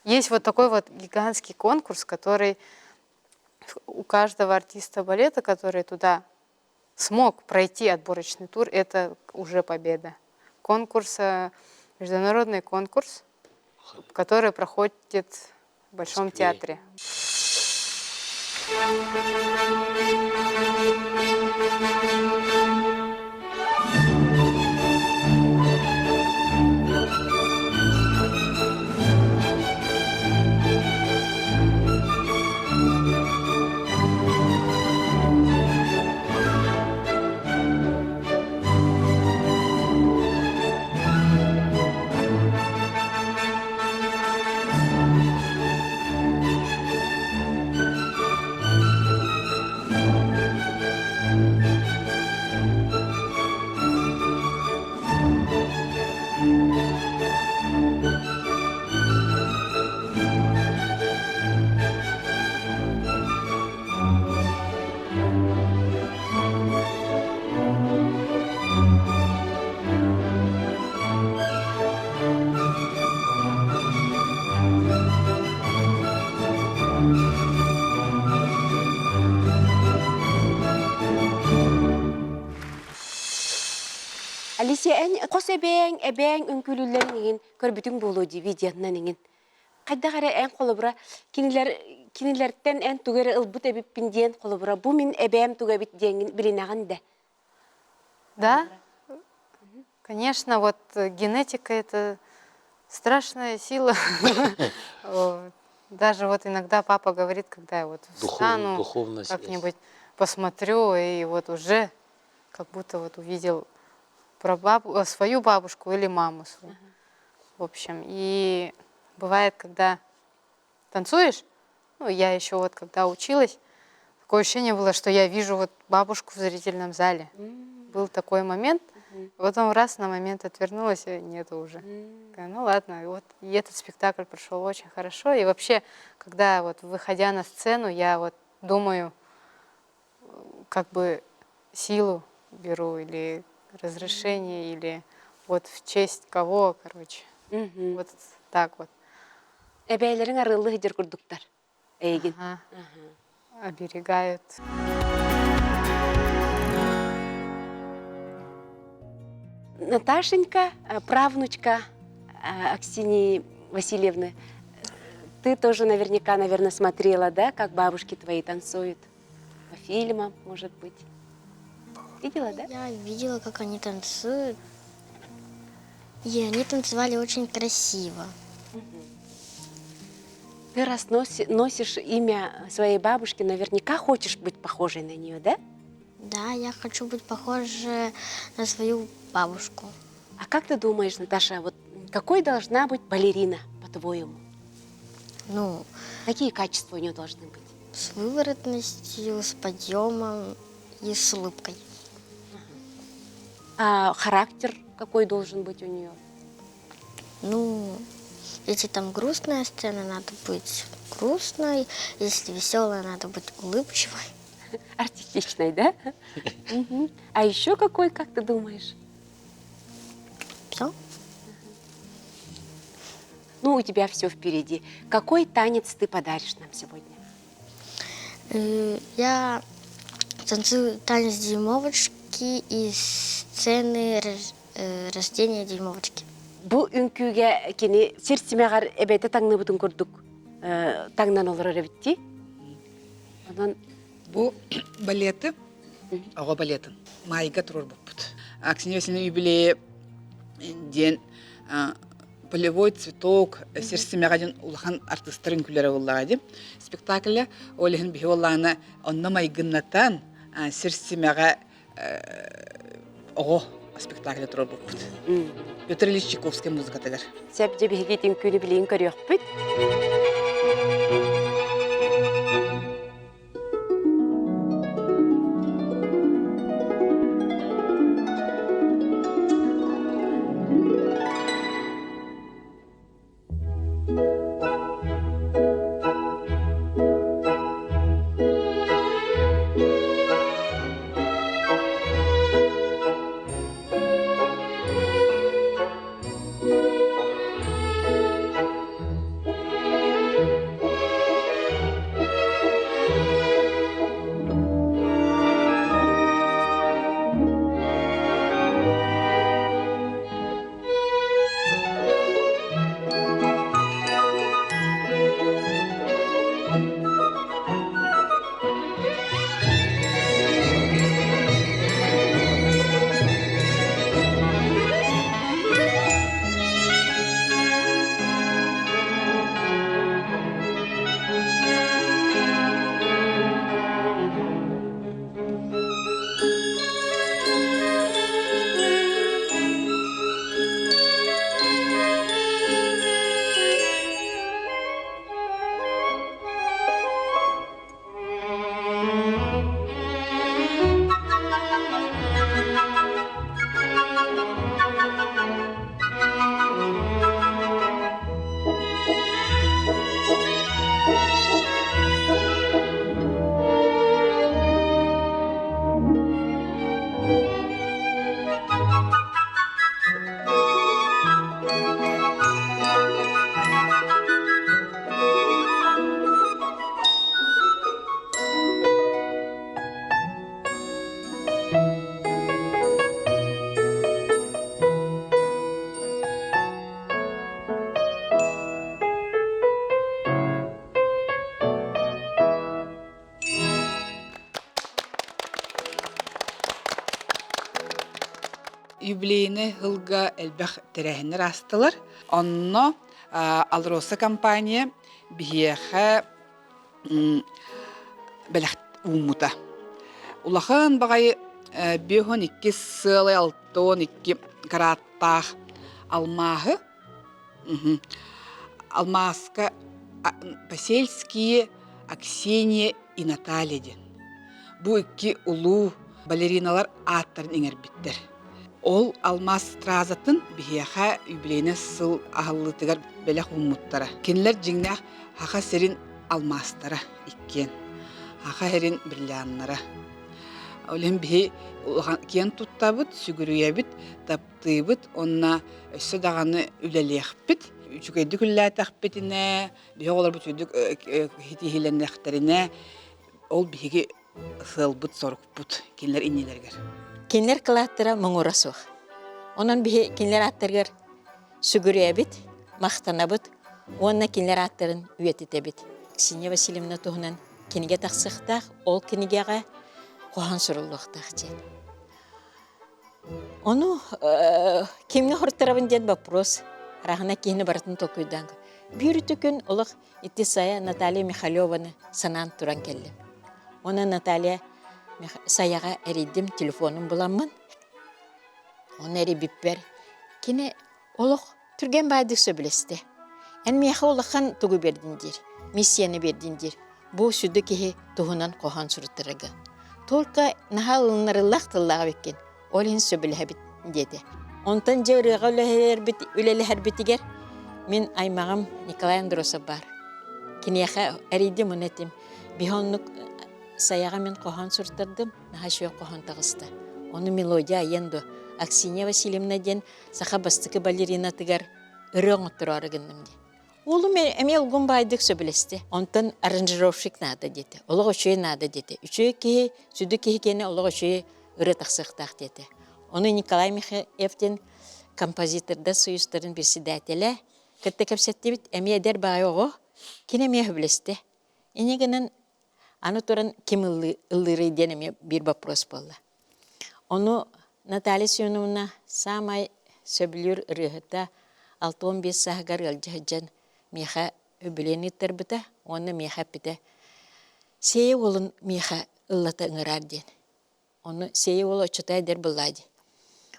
Есть вот такой вот гигантский конкурс, который у каждого артиста балета, который туда смог пройти отборочный тур, это уже победа. Международный конкурс, который проходит в Большом театре. Алисия қос әбәң үңкүлүләрин көрбүтүң болу ди видеоннан еңин. Кайда кара қолыбыра кинилер кинилерттен эн тугары ылбыт эбиппин диен холобура. Бу мин эбэм тугабит диен билинаган да. Да, конечно, вот генетика — это страшная сила. Вот. Даже вот иногда папа говорит, когда я вот встану, духовная связь. как-нибудь посмотрю, и вот уже как будто вот увидел свою бабушку или маму свою. В общем, и бывает, когда танцуешь, ну, я еще вот когда училась, такое ощущение было, что я вижу вот бабушку в зрительном зале. Был такой момент, потом раз на момент отвернулась, и нету уже. Такая, ну ладно, и вот и этот спектакль прошел очень хорошо. И вообще, когда вот выходя на сцену, я вот думаю, как бы силу беру или разрешение, или вот в честь кого, короче. Вот так вот. Эбәйләрең арылы хидер курдуктар. Эйгин. Ага. Оберегают. Наташенька, правнучка Аксинии Васильевны, ты тоже наверняка, наверное, смотрела, да, как бабушки твои танцуют? По фильмам, может быть. Видела, да? Я видела, как они танцуют. И они танцевали очень красиво. Ты раз носишь имя своей бабушки, наверняка хочешь быть похожей на нее, да? Да, я хочу быть похожа на свою бабушку. А как ты думаешь, Наташа, вот какой должна быть балерина, по-твоему? Ну, Какие качества у нее должны быть? с выворотностью, с подъемом и с улыбкой. А характер какой должен быть у нее? Ну, если там грустная сцена, надо быть грустной. Если веселая, надо быть улыбчивой. Артистичной, да? Мгм. А еще какой, как ты думаешь? Все. Ну, у тебя все впереди. Какой танец ты подаришь нам сегодня? Я танцую танец дюймовочки из сцены рождения дюймовочки. Бу үнкүгө кини сирсимегар эбете таңны бутун көрдүк. Таңнан олор эребитти. Онон Бу балеты, ого балетін, майга турар буппут. Аксинья Васильевна юбилее ден полевой цветок серсимегаден улахан артисттарын күлері боллады. Спектаклья олихин бихи олланы онна майгыннатан серсимега ого спектакль турар буппут. Петр Ильич Чайковский музыка тегер. сәбде бигетин күнү билин көрөкпүт. юбилейны хылга элбэх терәһиннер астылар. Онно Алроса компания биһиэхэ бэлэхт уумута. Улахан багай 5-2 сылы 6-2 караттах алмаһы. Алмаска Посельские Аксения и Наталья ден. Бу икки улуу балериналар аттарын эңербиттер. Ол алмаз стразатын бихияха юбилейне сыл ахыллытыгар белэх уммуттара. Кинлер жиңнах хаха серин алмастара иккен. Хаха херин бриллианнара. Олен бихи кен туттабыт, сүгүрүйәбит, таптыйбыт, онна өссө дағаны үлелеяқпит. Үчүкейді күлләтәқпетіне, бихи олар бұт өйдік хитихиленнәқтеріне, ол бихиги сылбыт, сорықпыт, кенлер иннелергер. Кинлер кылаттыра моңурасух. Онан бихи кинлер аттыргар сүгүрүйәбит, мақтанабыт, онна кинлер аттырын үйететебит. Ксения Васильевна туһунан киниге тақсықтақ, ол кинигеға қоған сұрылуқтақ ден. Оны кемге хұрттарабын ден вопрос. Рахана кейіні баратын токуйдан. Бүйрі түкін олық Иттисая Наталья Михайлованы санан туран келді. Оны Наталья Саяға әрейдім телефонын буламын. Оны әрей биппер. Кені олық түрген байдық сөбілесті. Ән мияқа олыққан тұғы бердіндер. Миссияны бердіндер. Бұл сүді кеге тұғынан қоған сұрыттырығы. Толқа нахалынарылақ тыллаға беккен. Олын сөбілі әбіт деді. Онтан же үлелі бітігер, мен аймағым Николай Андросов бар. Кенеяқа әрейдім өнетім. Бихонлық Саяға мен қоған сұрттырдым, наға шуен қоған тағысты. Оны мелодия айенду. Аксения Васильевна ден сақа бастықы балерина тігер үрің ұттыру арығындымды. Олы әме ұлғын байдық сөбілесті. Онтан аранжировщик нады деді. Олық үшөй нады деді. Үшөй кеге, сүді кеге кені олық үшөй үрі тақсықтақ деді. Оны Николай Михайловтен композиторда союздарын председателі кітті көпсетті бит, әме әдер бағай оғы, кен әме өбілесті. Енегінің аны тұрын кем ұллыры ден әме бір вопрос болды. Оны Наталья Семеновна самай сөбілер үрігіта 6-15 сағығар ғалжығыжан меха өбілені тұрбыта, оны меха біті. Сей олын меха ұллата ұңырар ден. Оны сей олы ұчытай дер бұлайды.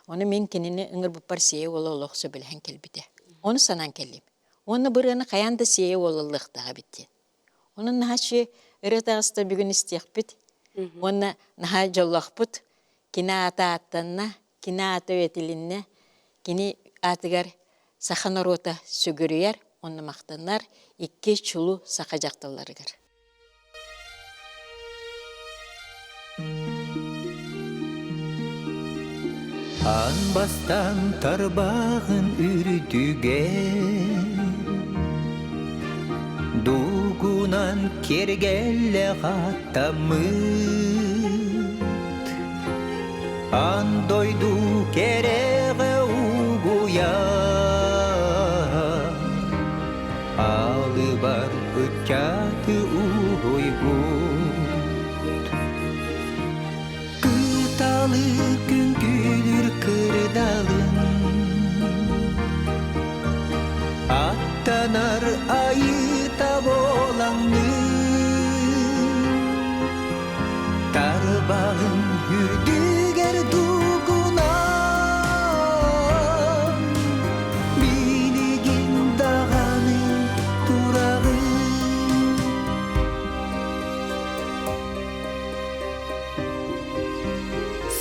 Оны мен кенені үңір бұппар сей олы олық сөбілген келбіде. Оны санан келім. Оны бұрыны қаянда сей олылықтаға бітті. Оны наға шүй үрі тағыста бүгін істеқ біт. Оны наға жоллақ бұт. Кені ата аттанна, кені ата өтілінне, кені атығар сақан орота сүгіріер, оны мақтанар, икке чулу сақа жақталарығыр. Анбастан тарбағын үрдіге Дугунан кергелі ғаттамыт Андойду кереғі угуя Алы бар үткаты уйгут Кыталы күн кырдалын аттанар айыта болаңны тарбағын үрдігер дугуна билигин дағаны турағы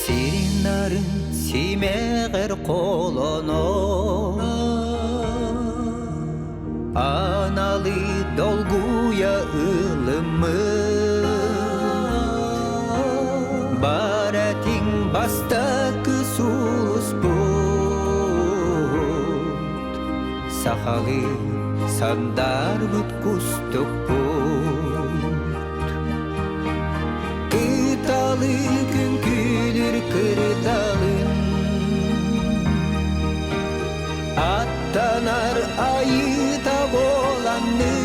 сиринарын Симеғер қолоно Аналы долгуя ылымы Баратин бастакы сулус бұд Сақалы сандар бұд күстік бұд Кыталы күн күлір кырдалын Аттанар айыта болаңны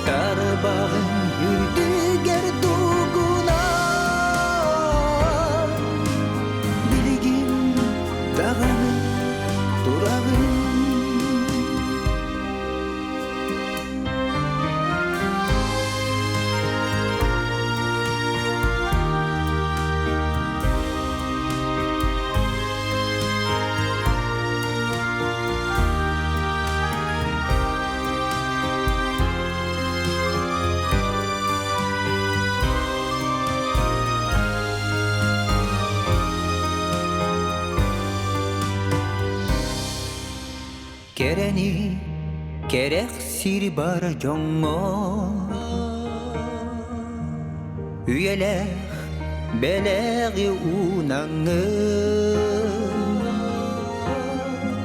Тарбағын үрдігер дугуна Керени керек сир бар жоңмо Üyelek belegi unangı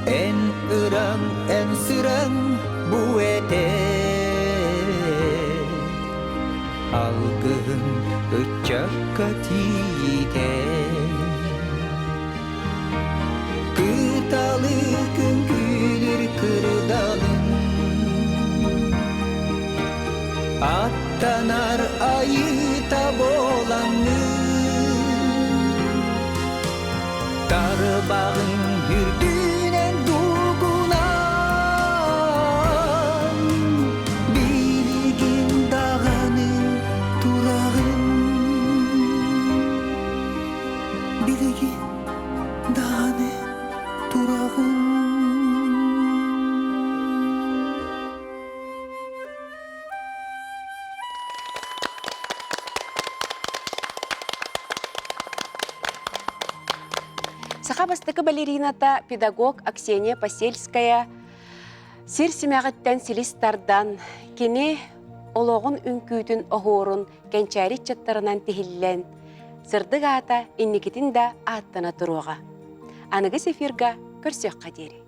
En ıran en sıran bu ete Algın ıçakka tiyike Kıtalı künkülür kırdalın Attanar ayıta bolanı Darbağın hürdünen dugunan Bilgin dağını durağın Bilgin dağını durağın Сахабастыкы балерината педагог Аксения Посельская сир симягыттан силистардан кини ологун үнкүүтүн оһуурун кенчари чаттарынан тихиллен сырдык ата инникитин да аттана туруга. Аныгы сефирга көрсөк кадери.